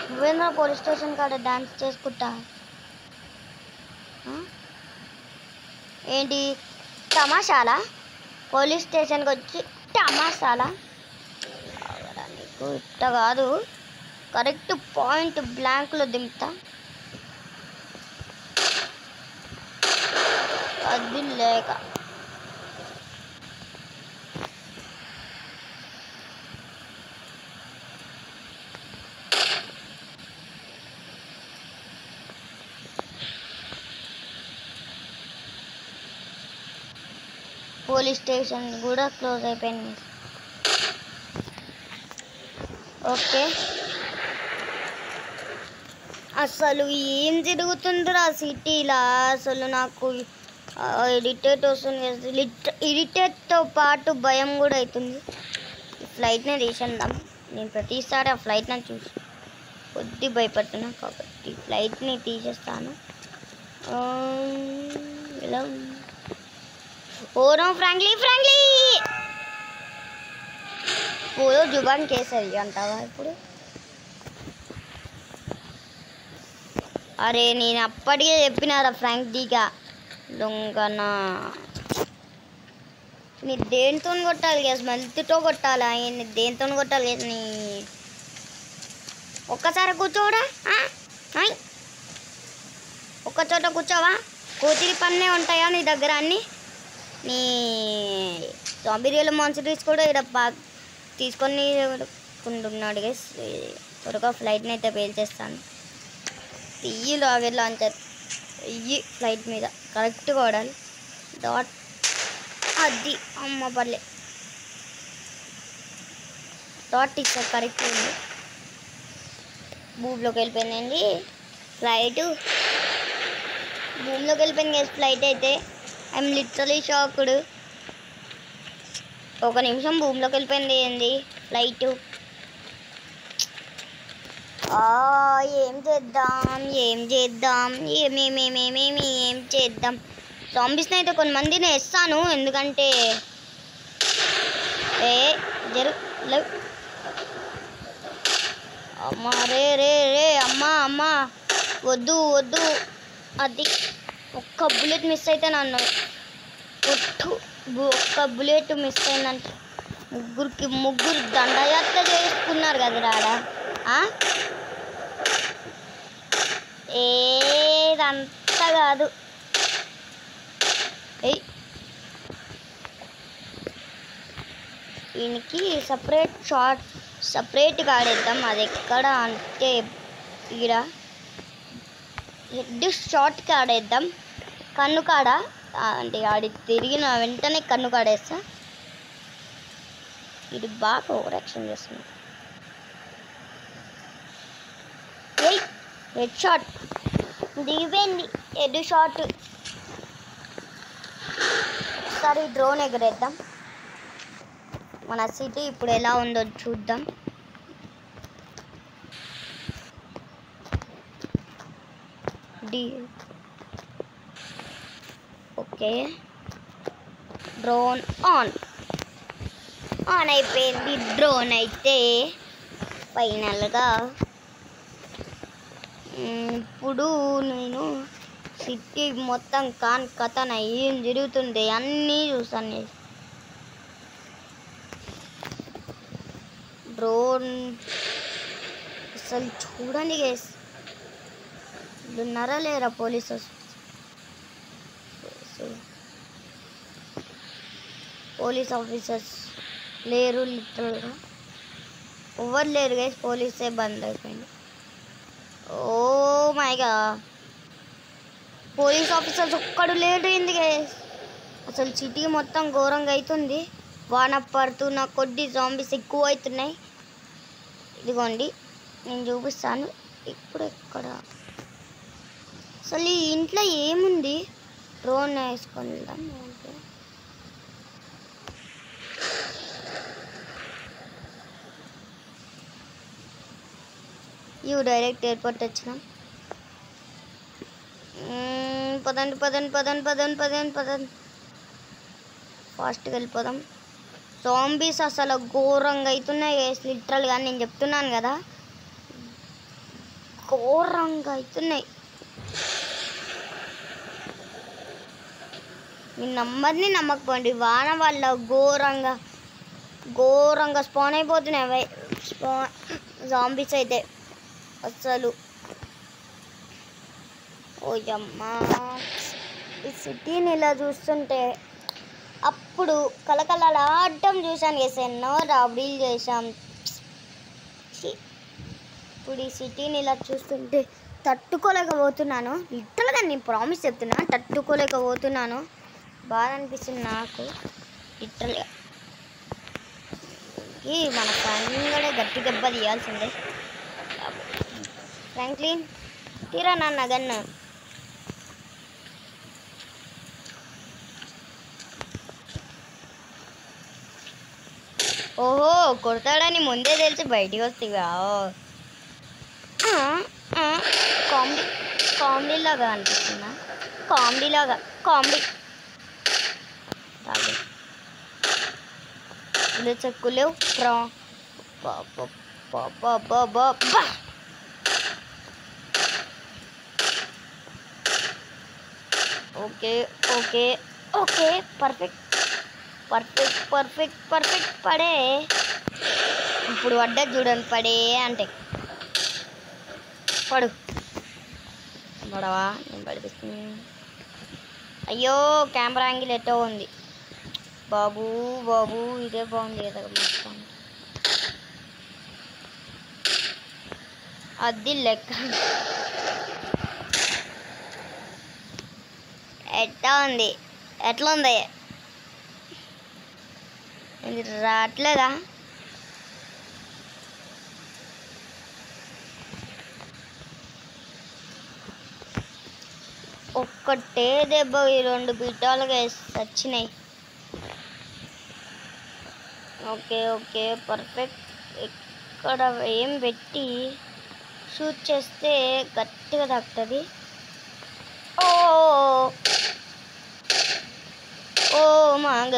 నువ్వేంద్ర పోలీస్ స్టేషన్ కాడ డాన్స్ చేసుకుంటా ఏంటి? తమాషాలా? పోలీస్ స్టేషన్కి వచ్చి తమాషాలా? నీకు ఇట్ట కాదు, కరెక్ట్ పాయింట్ బ్లాంక్లో దింపుతా. అది లేక పోలీస్ స్టేషన్ కూడా క్లోజ్ అయిపోయింది. ఓకే, అసలు ఏం జరుగుతుందిరా సిటీలా? అసలు నాకు ఇరిటేట్ వస్తుంది. ఇరిటేట్తో పాటు భయం కూడా అవుతుంది. ఈ ఫ్లైట్నే తీసేద్దాం. నేను ప్రతిసారి ఆ ఫ్లైట్ని చూసి కొద్ది భయపడుతున్నా కాబట్టి ఫ్లైట్ని తీసేస్తాను. ఇలా ఓరో ఫ్రాంక్లీ పూరో జుబాన్ కేసరి అంటావా ఇప్పుడు? అరే నేను అప్పటికే చెప్పినారా ఫ్రాంక్లీగా దొంగనా. నీ దేనితో కొట్టాలి గ్యాస్? మెల్త్తో కొట్టాలా? నీ దేనితో కొట్టాలి గ్యాస్? నీ ఒక్కసారి కూర్చోవడా? ఒక్క చోట కూర్చోవా? కూతురి పన్నే ఉంటాయా నీ దగ్గర అన్నీ? నీ జాంబీ మాన్స్టర్స్ కూడా ఇక్కడ తీసుకొని ఉన్నాడు గైస్. త్వరగా ఫ్లైట్ని అయితే పేల్చేస్తాను. తీయి లాగెట్ లాంచర్ ఇయ్యి ఫ్లైట్ మీద కరెక్ట్గా వాడాలి. డాట్ అది అమ్మ పర్లే, డాట్ ఇచ్చా కరెక్ట్ ఉంది. భూమిలోకి వెళ్ళిపోయిందండి ఫ్లైట్. భూమిలోకి వెళ్ళిపోయింది గైస్ ఫ్లైట్ అయితే. I'm literally shocked. ఒక నిమిషం భూమిలోకి వెళ్ళిపోయింది ఏంది ఫ్లైట్. ఏం చేద్దాం? జాంబీస్ని అయితే కొంతమందిని వేస్తాను, ఎందుకంటే అమ్మా రే అమ్మా వద్దు. అది ఒక్క బుల్లెట్ మిస్ అయితే నన్ను ఒక్క బుల్లెట్ మిస్ అయిందంటే ముగ్గురు దండయాత్ర చేసుకున్నారు కదా రాడా. ఏదంతా కాదు. దీనికి సపరేట్గా ఆడేద్దాం. అది ఎక్కడ అంటే ఇక్కడ హెడ్ షాట్కి ఆడేద్దాం. కన్ను కాడ అంటే ఆడి తిరిగిన వెంటనే కన్ను కాడేస్తా. ఇది బాగా ఓవర్ యాక్షన్ చేస్తుంది. హెడ్ షాట్ దిగిపోయింది. Head shot. ఒకసారి డ్రోన్ ఎగరేద్దాం. మన సిటీ ఇప్పుడు ఎలా ఉందో చూద్దాం. ఓకే, డ్రోన్ ఆన్ అయిపోయింది. డ్రోన్ అయితే ఫైనల్గా ఇప్పుడు నేను సిటీ మొత్తం కథన ఏం జరుగుతుంది అన్నీ చూసాను. డ్రోన్ అసలు చూడండి గైస్, ఉన్నారా లేరా పోలీస్ ఆఫీసర్స్ లేరు. లిటరల్గా ఎవరు లేరు గైస్, పోలీసే బంద్ అయిపోయింది. Oh my god, police officers ఒక్కడు లేడు ఏంది గైస్. అసలు సిటీ మొత్తం ఘోరంగా అవుతుంది. వాన పడుతున్న కొద్ది జాంబీస్ ఎక్కువ అవుతున్నాయి. ఇదిగోండి నేను చూపిస్తాను ఇప్పుడు. ఎక్కడ అసలు ఈ ఇంట్లో ఏముంది? డ్రోన్ వేసుకొని వెళ్దాం. డైరెక్ట్ ఎయిర్పోర్ట్ వచ్చినాం. పదండి ఫాస్ట్గా వెళ్ళిపోదాం. జాంబీస్ అసలు ఘోరంగా అవుతున్నాయి లిటరల్గా, నేను చెప్తున్నాను కదా, ఘోరంగా అవుతున్నాయి. మీ నంబర్ని నమ్మకపోండి, వాన వల్ల ఘోరంగా స్పాన్ అయిపోతున్నాయి జాంబీస్ అయితే అసలు. ఓయమ్మా, ఈ సిటీని ఇలా చూస్తుంటే అప్పుడు కలకలలాడటం చూశాను చేసి, ఎన్నో రాబడీలు చేశాం. ఇప్పుడు ఈ సిటీని ఇలా చూస్తుంటే తట్టుకోలేకపోతున్నాను. లిటరల్గా నేను ప్రామిస్ చెప్తున్నా, తట్టుకోలేకపోతున్నాను. బాధ అనిపిస్తుంది నాకు లిటరల్గా. మన ఫ్రాంక్లిన్ కూడా గట్టి దెబ్బ తీయాల్సిందే. ఫ్రాంక్లిన్ తీరా నాన్న గన్ను. ఓహో, కొడతాడని ముందే తెలిసి బయటికి వస్తావా? కామెడీలాగా అనిపిస్తుందా? కామెడీ చెక్కులేవు. ఓకే పర్ఫెక్ట్ పడే. ఇప్పుడు పడ్డా చూడండి, పడే అంటే పడవా? నేను పడిపిస్తుంది. అయ్యో, కెమెరా యాంగిల్ ఎట్టో ఉంది. బాబు ఇదే బాగుంది కదా మొత్తం. అది లెక్క ఎట్లా ఉంది? రావట్లేదా? ఒక్కటే దెబ్బ ఈ 2 బిడ్డలుగా వచ్చినాయి. Okay perfect. ఇక్కడ ఏం పెట్టి షూట్ చేస్తే గట్టిగా తాకుతుంది. ఓ మాంగ,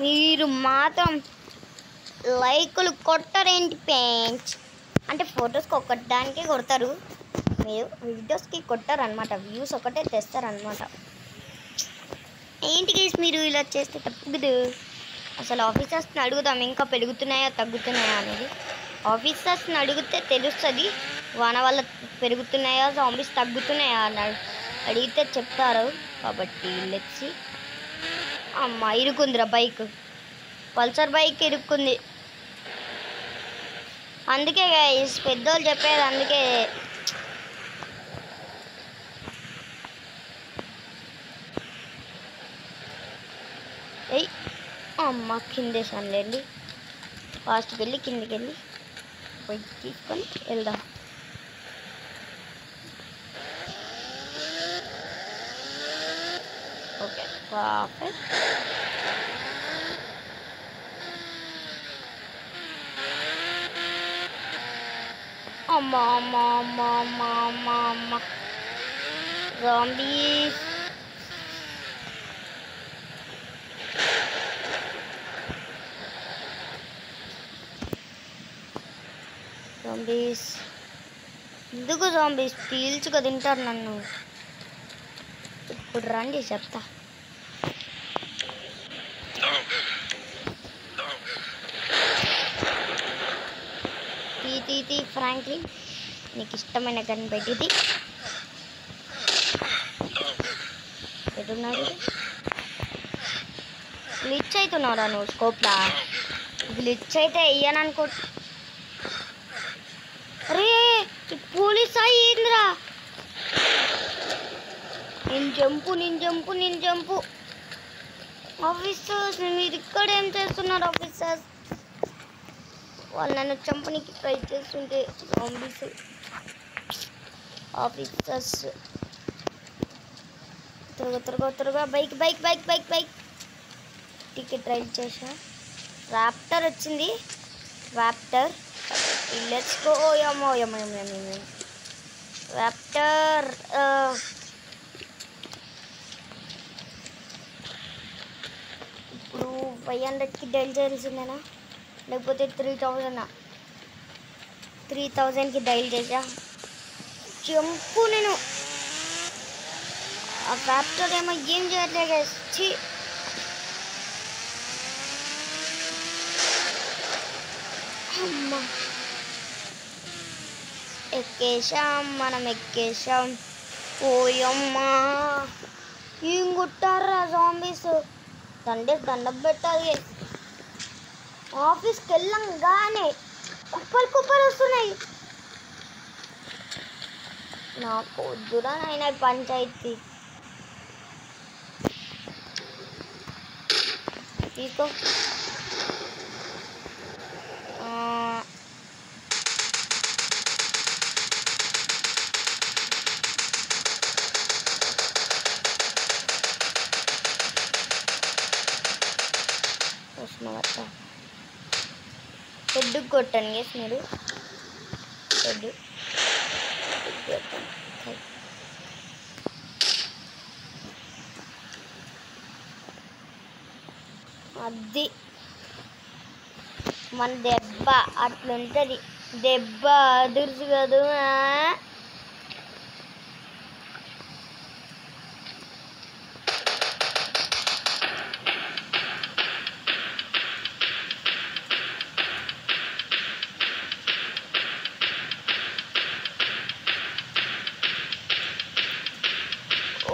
మీరు మాత్రం లైకులు కొట్టరేంటి పెంచ్? అంటే ఫొటోస్కి కొట్టడానికే కొడతారు, మీరు వీడియోస్కి కొట్టారనమాట. వ్యూస్ ఒకటే తెస్తారనమాట. ఏంటి గైస్ మీరు ఇలా చేస్తే తప్పదు. అసలు ఆఫీసర్స్ని అడుగుదాం ఇంకా పెరుగుతున్నాయా తగ్గుతున్నాయా అనేది. ఆఫీసర్స్ని అడిగితే తెలుస్తుంది వాన వల్ల పెరుగుతున్నాయా జాంబీస్ తగ్గుతున్నాయా అని అడిగితే చెప్తారు. కాబట్టి లెట్స్. అమ్మ ఇరుక్కుందిరా బైక్, పల్సర్ బైక్ ఇరుక్కుంది. అందుకే గైస్ పెద్దోళ్ళు చెప్పేది, అందుకే అమ్మ కిందేసానులేండి. ఫాస్ట్కి వెళ్ళి కిందికి వెళ్ళి పోయి తీసుకొని వెళ్దాం. Okay perfect. అమ్మ అమ్మ అమ్మ అమ్మ అమ్మ అమ్మ జాంబీస్. జాంబీస్ ఎందుకు జాంబీస్ పీల్చుగా తింటారు నన్ను. ఇప్పుడు రండి చెప్తా. తీ ఫ్రాంక్లిన్, నీకు ఇష్టమైన గన్ పెట్టిది. ఎటున్నాడు? గ్లిచ్ అవుతున్నారా నువ్వు స్కోప్లా? గ్లిచ్ అయితే వెయ్యను అనుకో. అరే పోలీస్ అయ్యిందిరా. నేను జంపు. ఆఫీసర్స్ మీరు ఇక్కడ ఏం చేస్తున్నారు ఆఫీసర్స్? వాళ్ళు నన్ను చంపనికి ట్రై చేస్తుంటే జాంబీస్. ఆఫీసర్స్ త్వరగా బైక్ టికెట్ రైడ్ చేసా. రాప్టర్ వచ్చింది. Raptor let's go. రాప్టర్ ఇప్పుడు 500కి డైల్ చేయాల్సిందేనా లేకపోతే 3000కి డైల్ చేసా. చంపు నేను. ఆ రాప్టర్ ఏమో ఏం చేయట్లేదు. అమ్మా మనం ఎక్కేసాం. ఓయమ్మా ఏం కొట్టారా జాంబీస్. దండం పెట్టాలి. ఆఫీస్కి వెళ్ళంగానే కుప్పలు వస్తున్నాయి. నాకు వద్దురా నాయన పంచాయతీ. తీసుకో. హెడ్ కొట్టండి గేస్ మీరు. హెడ్ అది మన దెబ్బ అట్లుంటుంది. దెబ్బ అదుర్సు కాదు.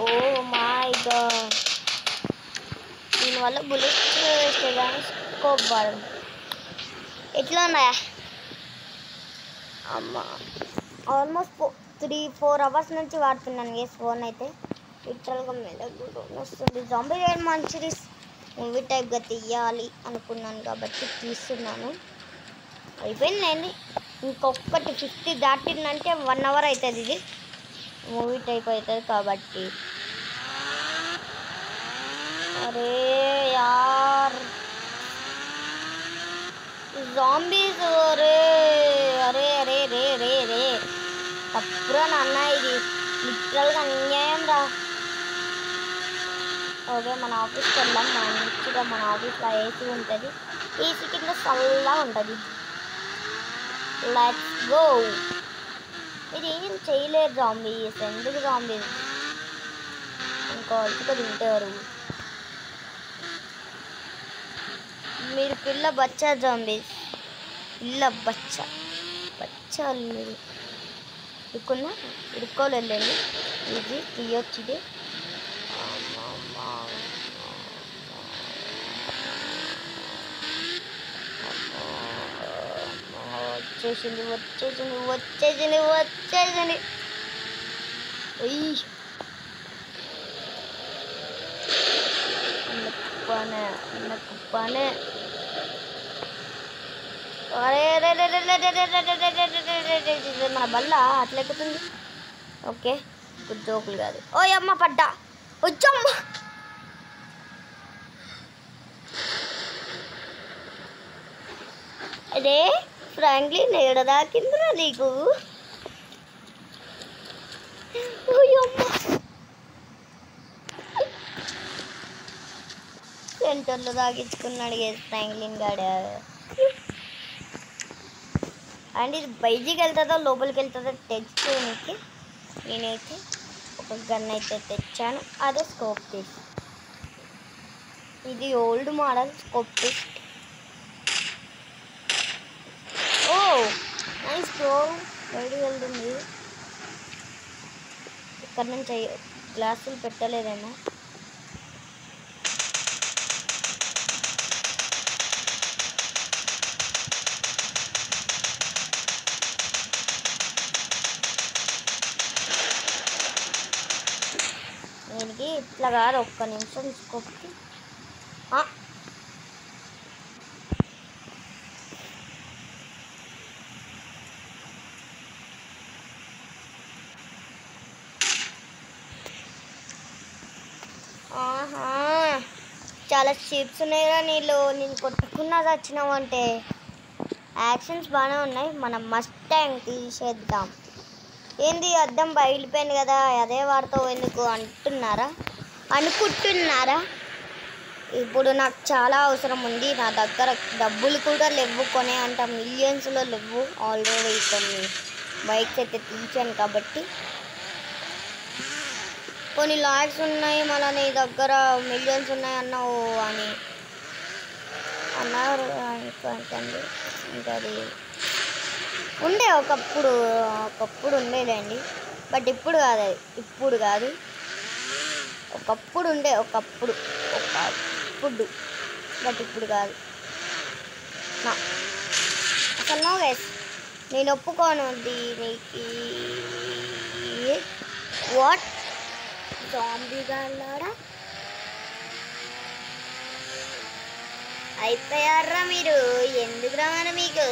ఓ మై గాడ్, దీనివల్ల బుల్లెట్స్ వేసేదాన్ని స్కోప్ వాడడం. ఎట్లా ఉన్నాయా అమ్మ? ఆల్మోస్ట్ 3-4 అవర్స్ నుంచి వాడుతున్నాను గేస్ ఫోన్ అయితే. లిటరల్గా మెదడు వస్తుంది. జాంబీ రైడ్ మంచిది మూవీ టైప్గా తీయాలి అనుకున్నాను కాబట్టి తీస్తున్నాను. అయిపోయిందండి. ఇంకొకటి 50 దాటిందంటే 1 అవర్ అవుతుంది. ఇది మూవీ టైప్ అవుతుంది కాబట్టి. అరే యార్ జాంబీస్. రే తప్పురా నాన్న, ఇది లిటరల్గా అన్యాయం రా. ఓకే మన ఆఫీస్కి వెళ్దాం. మంచిగా మన ఆఫీస్లో ఏసీ ఉంటుంది. ఏసీ కింద చల్లగా ఉంటుంది. Let's go. ఇది ఏం చేయలేరు జాంబీస్. ఎందుకు జాంబీస్ ఇంకో అల్చుగా తింటారు. మీరు పిల్ల బచ్చా జాంబీస్. పిల్ల బచ్చాలు మీరు. ఇరుక్కోలు వెళ్ళండి. ఇది తీయొచ్చుది. వచ్చేసింది. కుప్పనే అరే మన బల్ల అట్లా ఎక్కుతుంది. ఓకే గుడ్ జోకులు కాదు. ఓ అమ్మ పడ్డా వచ్చమ్మ. అదే ఫ్రాంక్లిన్ ఏడదాకిందిరా నీకు. సెంటర్లో తాగించుకున్నాడు ఫ్రాంక్లిన్ గాడు. అండ్ ఇది బయటికి వెళ్తుందో లోపలికి వెళ్తుందో తెచ్చుకోనికి నేనైతే ఒక గన్ అయితే తెచ్చాను. అదే స్కోప్ టెస్ట్. ఇది ఓల్డ్ మోడల్ స్కోప్ టెస్ట్. ఓ నైస్ బ్రో. బయటికి వెళ్తుంది. ఇక్కడ నుంచి గ్లాసులు పెట్టలేదేమో. దీనికి ఇట్లా కాదు, ఒక్క నిమిషం స్కోప్కి. చాలా షీప్స్ ఉన్నాయిగా నీళ్ళు. నేను కొట్టుకున్నా వచ్చినావు అంటే యాక్షన్స్ బాగానే ఉన్నాయి. మనం మస్టాంగ్ తీసేద్దాం. ఏంది అద్దం బయలుపోయింది కదా, అదే వారితో ఎందుకు అనుకుంటున్నారా? ఇప్పుడు నాకు చాలా అవసరం ఉంది. నా దగ్గర డబ్బులు కూడా లేవు, కొనే అంట మిలియన్స్లో లేవు. ఆల్రెడీ కొన్ని బైక్స్ అయితే తీసాను కాబట్టి. కొన్ని లాక్స్ ఉన్నాయి, మళ్ళీ నీ దగ్గర మిలియన్స్ ఉన్నాయి అన్నావు అని అన్నారు. ఇంకా అది ఉండే ఒకప్పుడు ఉండేదండి. బట్ ఇప్పుడు కాదు. ఒకప్పుడు ఉండే ఒకప్పుడు బట్ ఇప్పుడు కాదు. అసలు నో గైస్, నేను ఒప్పుకోను దీనికి. వాట్ జాంబీ గాళ్ళారా అయిపోయారా మీరు? ఎందుకురా మరి మీకు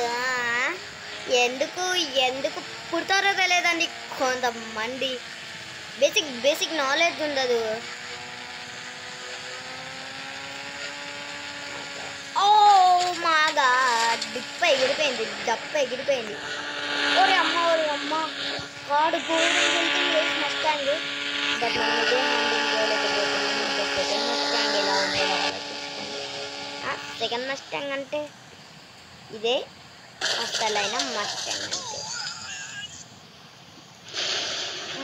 ఎందుకు పుడతారో తెలియదండి కొంతమంది. బేసిక్ నాలెడ్జ్ ఉండదు. ఓ మా గాడ్, డప్ప ఎగిరిపోయింది. ఓరే అమ్మ వాడు గోల్డ్ వేసి మస్టాంగ్. బట్ మనం ఇదే హ్యాండిల్ చేయలేకపోతున్నాం. సెకండ్ మస్టాంగ్ ఎలా ఉండేదో ఆలోచించుకోండి. సెకండ్ మస్టాంగ్ అంటే ఇదే అసలైన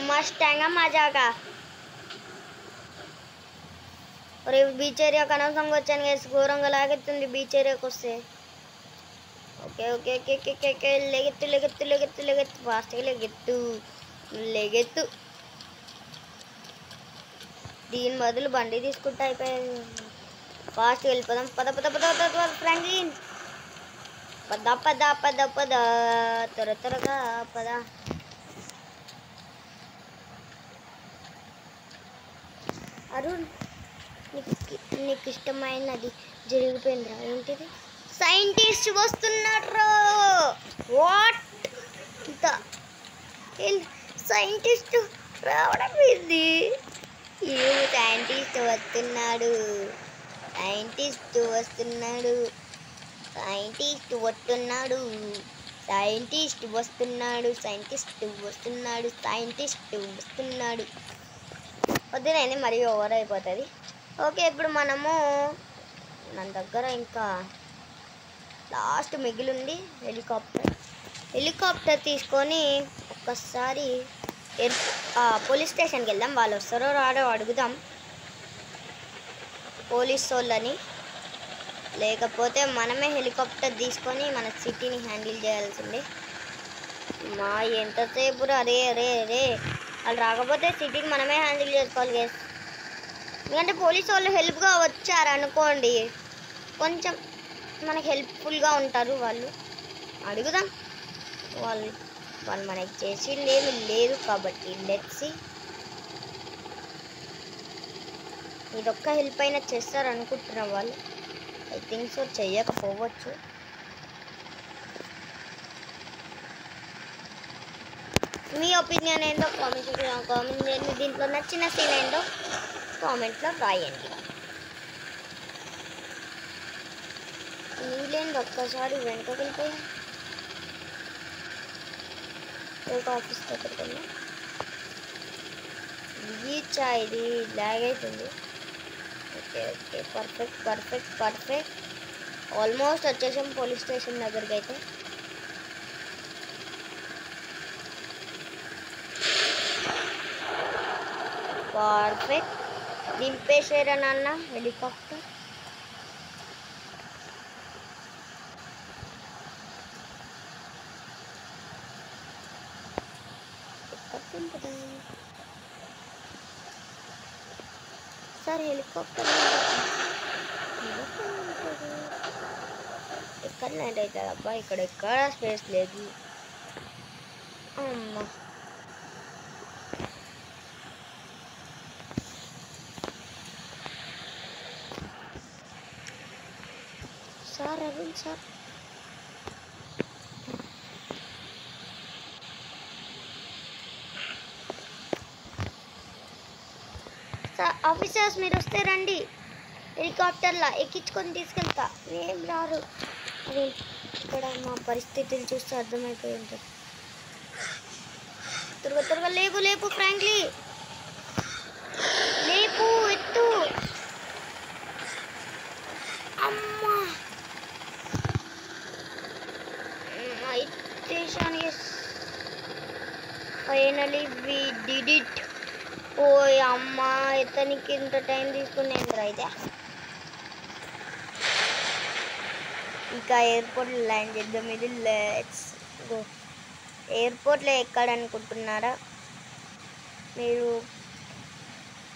మస్టాంగ్ మజాగా. ఒరే బీచ్ ఏరియాకి అనవసరంగా వచ్చాను గైస్. ఘోరంగా లాగెత్తుంది బీచ్ ఏరియాకి వస్తే. ఓకే లెగెత్తు ఫాస్ట్గా లెగెత్తు. దీని బదులు బండి తీసుకుంటే అయిపోయింది. ఫాస్ట్గా వెళ్ళిపోదాం. పద ఫ్రాంక్లిన్, పద త్వరగా పద. అరుణ్, నీకు ఇష్టమైనది జరిగిపోయిందిరా. ఏంటిది? సైంటిస్ట్ వస్తున్నాడు. వాట్ సైంటిస్ట్ రావడం ఏంది? సైంటిస్ట్ వస్తున్నాడు. వద్దునైంది మరీ ఓవర్ అయిపోతుంది. ఓకే, ఇప్పుడు మనము మన దగ్గర ఇంకా లాస్ట్ మిగిలింది హెలికాప్టర్ తీసుకొని ఒక్కసారి పోలీస్ స్టేషన్కి వెళ్దాం. వాళ్ళు వస్తారో రాడో అడుగుదాం పోలీస్ వాళ్ళని. లేకపోతే మనమే హెలికాప్టర్ తీసుకొని మన సిటీని హ్యాండిల్ చేయాల్సిందే. ఎంతసేపు రే వాళ్ళు రాకపోతే సిటీని మనమే హ్యాండిల్ చేసుకోవాలి గైస్. ఎందుకంటే పోలీసు వాళ్ళు హెల్ప్గా వచ్చారనుకోండి, కొంచెం మనకి హెల్ప్ఫుల్గా ఉంటారు. వాళ్ళు అడుగుదాం. వాళ్ళు మనకి చేసింది ఏమి లేదు కాబట్టి లెట్స్ సీ. ఇదొక్క హెల్ప్ అయినా చేస్తారు అనుకుంటున్నా వాళ్ళు. ఐ థింక్ సో, చెయ్యకపోవచ్చు. మీ ఒపీనియన్ ఏందో కామెంట్ చేయండి. దీంట్లో నచ్చిన సీన్ ఏందో కామెంట్లో రాయండి. నీళ్ళేంది ఒక్కసారి వెంటకి వెళ్ళిపోయా. ఒక ఆఫీస్ దగ్గరికి వెళ్ళా. బీచా ఇది లాగ్ అవుతుంది. Okay okay, perfect perfect perfect. Almost వచ్చేసాం పోలీస్ స్టేషన్ దగ్గరికి అయితే. పర్ఫెక్ట్. దింపేసారా నాన్న హెలికాప్టర్. సార్ హెలికాప్టర్ ఎక్కడ ల్యాండ్ అవుతుంది అబ్బా? ఇక్కడ ఎక్కడ స్పేస్ లేదు. అమ్మా sir, Arun sir. Sir officers మీరు వస్తే రండి, హెలికాప్టర్లా ఎక్కించుకొని తీసుకెళ్తా. ఏం రారు. అది ఇక్కడ మా పరిస్థితులు చూస్తే అర్థమైపోయి ఉంటుంది. త్వరగా త్వరగా లేపు లేపు ఫ్రాంక్లీ, లేపు ఎత్తు. అమ్మా ఫైనలీ వి డిడ్ ఇట్. ఓ అమ్మా, ఎత్తనికి ఇంత టైం తీసుకునేంద్ర అయితే. ఇంకా ఎయిర్పోర్ట్లో ల్యాండ్ చేద్దాం. ఇది లెట్స్ గో. ఎయిర్పోర్ట్లో ఎక్కాలనుకుంటున్నారా మీరు?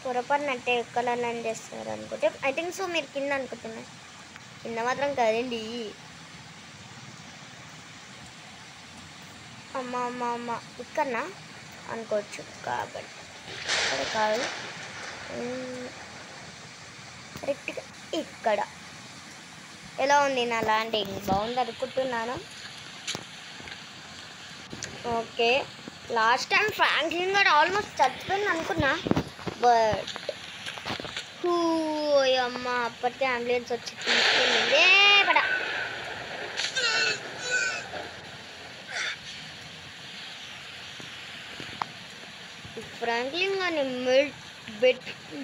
పొరపాటునట్టే ఎక్కడ ల్యాండ్ చేస్తారు అనుకుంటే ఐ థింక్ సో మీరు కింద అనుకుంటున్నారు. కింద మాత్రం కదండి. అమ్మ అమ్మ అమ్మ ఇక్కడనా అనుకోవచ్చు, కాబట్టి ఇక్కడ కాదు, కరెక్ట్గా ఇక్కడ. ఎలా ఉంది నా ల్యాండింగ్? బాగుంది అనుకుంటున్నాను. ఓకే, లాస్ట్ టైం ఫ్రాంక్లిన్ గారు ఆల్మోస్ట్ చచ్చిపోయింది అనుకున్నా, బట్ అమ్మ అప్పటికే అంబులెన్స్ వచ్చి తీసుకెళ్ళింది. పడా ఫ్రాంక్లిన్ గారిని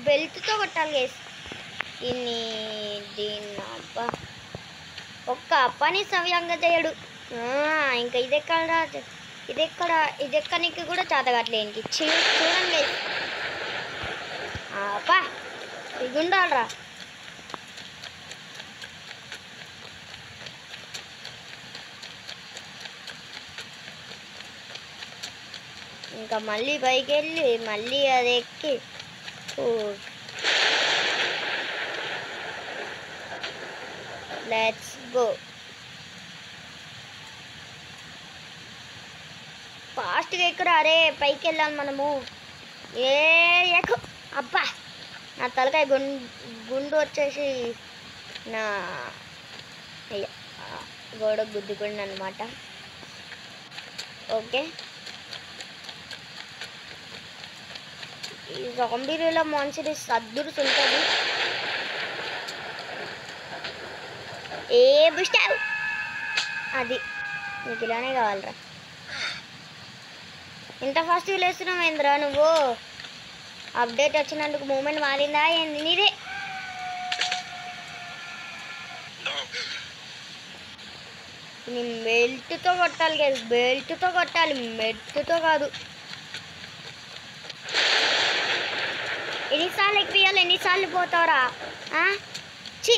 బెల్ట్తో కొట్టాలి గైస్. దీన్ని అబ్బా ఒక్క పని సవ్యంగా చేయడు. ఇంకా ఇదెక్కనికి కూడా చేతగట్లేంటి. చూడండి గైస్, అబ్బా ఇది ఉండాలరా. ఇంకా మళ్ళీ పైకి వెళ్ళి మళ్ళీ అది ఎక్కి లెట్స్ గో. ఫాస్ట్గా ఎక్కురా. అరే పైకి వెళ్ళాలి మనము. ఎక్కు. అబ్బా నా తలకాయ గుండు వచ్చేసి నా గోడ గుద్దుకుంది అనమాట. ఓకే, ఈ జాంబీలో మాన్సర్ సద్దురు ఉంటుంది. ఏ బుష్టావు అది నీకు ఇలానే కావాలరా. ఇంత ఫాస్ట్గా లేస్తున్నావు ఏంద్రా నువ్వు? అప్డేట్ వచ్చినందుకు మూమెంట్ మారిందా ఏంది నీదే? నేను బెల్ట్తో కొట్టాలి కదా, బెల్ట్తో కొట్టాలి, మెట్టుతో కాదు. ఎన్నిసార్లు ఎక్కియాలి, ఎన్నిసార్లు పోతావురా? చి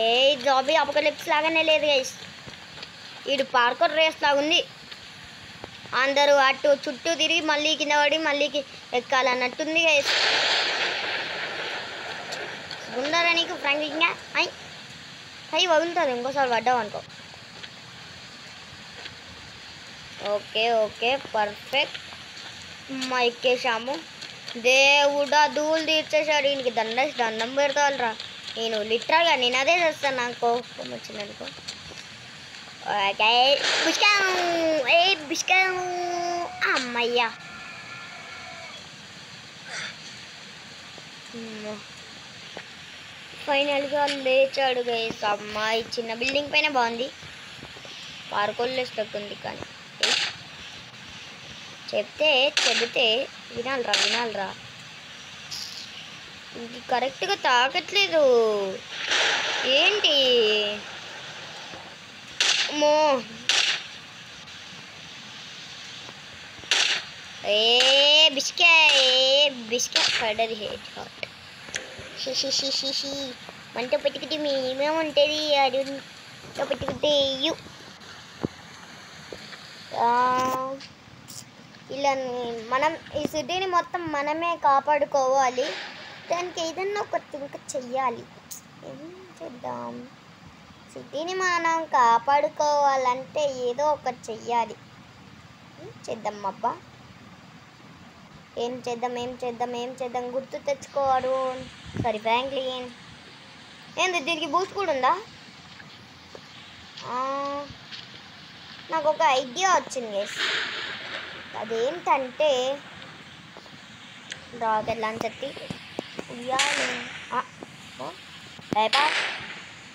ఏ జాబీ అపోకలిప్స్ లాగానే లేదు గైస్. ఇటు పార్కర్ రేస్ లాగా ఉంది. అందరూ అటు చుట్టూ తిరిగి మళ్ళీ కింద పడి మళ్ళీ ఎక్కాలన్నట్టుంది గైస్. ఉండరా నీకు ఫ్రాంక్లిన్? అయ్యి వదులుతుంది ఇంకోసారి పడ్డావు అనుకో. Okay okay perfect. మా ఎక్కేసాము. దేవుడా ధూళి తీర్చేసాడు. ఈయనకి దండం పెడతారా. నేను లిటరల్గా నేను అదే చేస్తాను. నాకు కోపం వచ్చిందనుకో. ఓకే బిస్కాం ఏ బిస్కాం అమ్మయ్యా. ఫైనల్గా లేచాడు గైస్. అమ్మాయి చిన్న బిల్డింగ్ పైన బాగుంది. పార్కోల్లో స్టక్ ఉంది కానీ చెబితే వినాలరా. ఇది కరెక్ట్గా తాకట్లేదు ఏంటి? మో ఏ బిస్కా పడది హెడ్ హాట్. షి మంట పెట్టుకుంటే మేమేముంటుంది అడుగుతో పెట్టుకుంటే ఇలా మనం ఈ సిటీని మొత్తం మనమే కాపాడుకోవాలి. దానికి ఏదన్నా ఒక థింక్ చెయ్యాలి. ఏం చేద్దాం? సిటీని మనం కాపాడుకోవాలంటే ఏదో ఒకటి చెయ్యాలి. చేద్దాం అబ్బా. ఏం చేద్దాం గుర్తు తెచ్చుకోవాడు. Sorry Franklin. ఏంది దీనికి బూస్ట్ కూడా ఉందా? నాకు ఒక ఐడియా వచ్చింది గైస్. అదేంటంటే రాకెట్ లాంచర్ ఉయ్యాలి.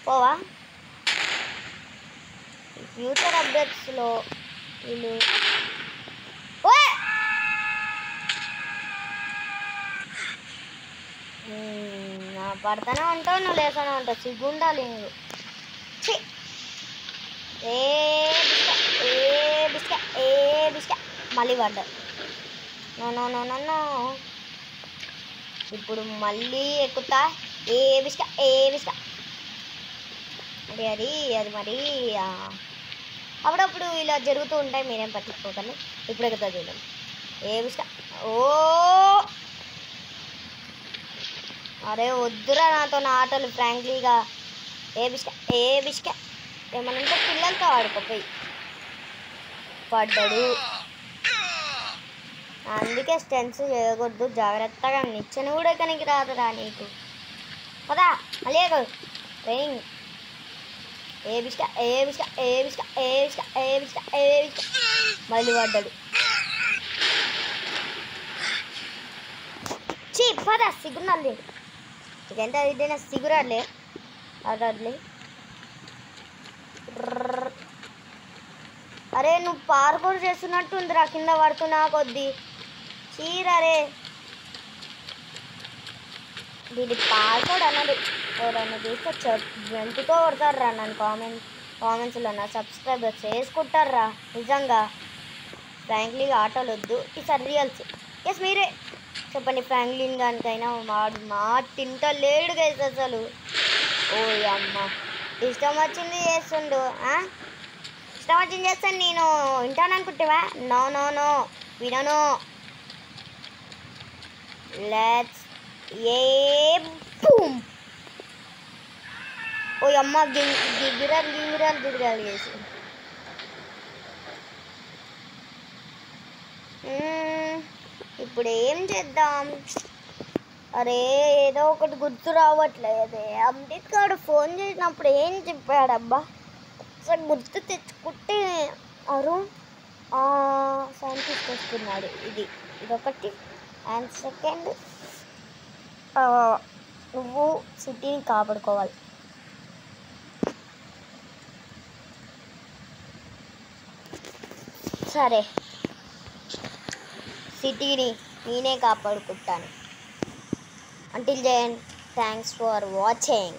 పోవా ఫ్యూచర్ అప్డేట్స్లో వీళ్ళు పడతానే ఉంటావు, నువ్వు లేసానే ఉంటావు. సిగ్గుండాలి నువ్వు. బిస్కా మళ్ళీ పడ్డా. నో ఇప్పుడు మళ్ళీ ఎక్కుతా. బిస్కా అది మరి అప్పుడప్పుడు ఇలా జరుగుతూ ఉంటాయి. మీరేం పట్టించుకోకండి. ఇప్పుడు ఎక్కుతా చూడండి. బిస్కా. అరే వద్దురా నాతో నా ఆటలు ఫ్రాంక్లీగా. బిస్కా ఏమనంటే పిల్లలతో ఆడుకోపోయి పడ్డాడు. అందుకే స్టెన్స్ చేయకూడదు. జాగ్రత్తగా నిచ్చెన కూడా కనికి రాదురా నీకు. పదా మళ్ళీ ట్రైనింగ్. బిస్కా మళ్ళీ పడ్డాడు. పదా సిగ్గున్నాలి. ఎంత ఇదైనా సిగురాలే అడలే. అరే నువ్వు పార్కోర్ చేస్తున్నట్టుందిరా. కింద పడుతున్నా కొద్ది చీరరే. వీడి పార్కోర్ అన్నది ఎవరన్నా చూస్తే వెంటుతో కొడతారా నన్ను. కామెంట్స్లో నా సబ్స్క్రైబర్స్ వేసుకుంటారా నిజంగా. ఫ్రాంక్లీన్ ఆటోలు వద్దు, ఈసారి రియల్స్. ఎస్ మీరే చెప్పండి. ఫ్రాంక్లిన్ గానికైనా మా తింట లేడు గైస్ అసలు. ఓ అమ్మ ఇష్టం వచ్చింది చేస్తుండు. ఇష్టం వచ్చింది చేస్తాను నేను. వింటాను అనుకుంటావా? నో వినను. Let's boom. ఓ అమ్మ గింగిరాలు తిరగాలి చేసి. ఇప్పుడు ఏం చేద్దాం? అరే ఏదో ఒకటి గుర్తు రావట్లేదే. అమ్రిత్ గారు ఫోన్ చేసినప్పుడు ఏం చెప్పాడబ్బా? అసలు గుర్తు తెచ్చుకుంటే సైంటిస్ట్ వస్తున్నాడు. ఇదొకటి. అండ్ సెకండ్ నువ్వు సిటీని కాపాడుకోవాలి. సరే సిటీని నేనే కాపాడుకుంటాను. Until then, thanks for watching.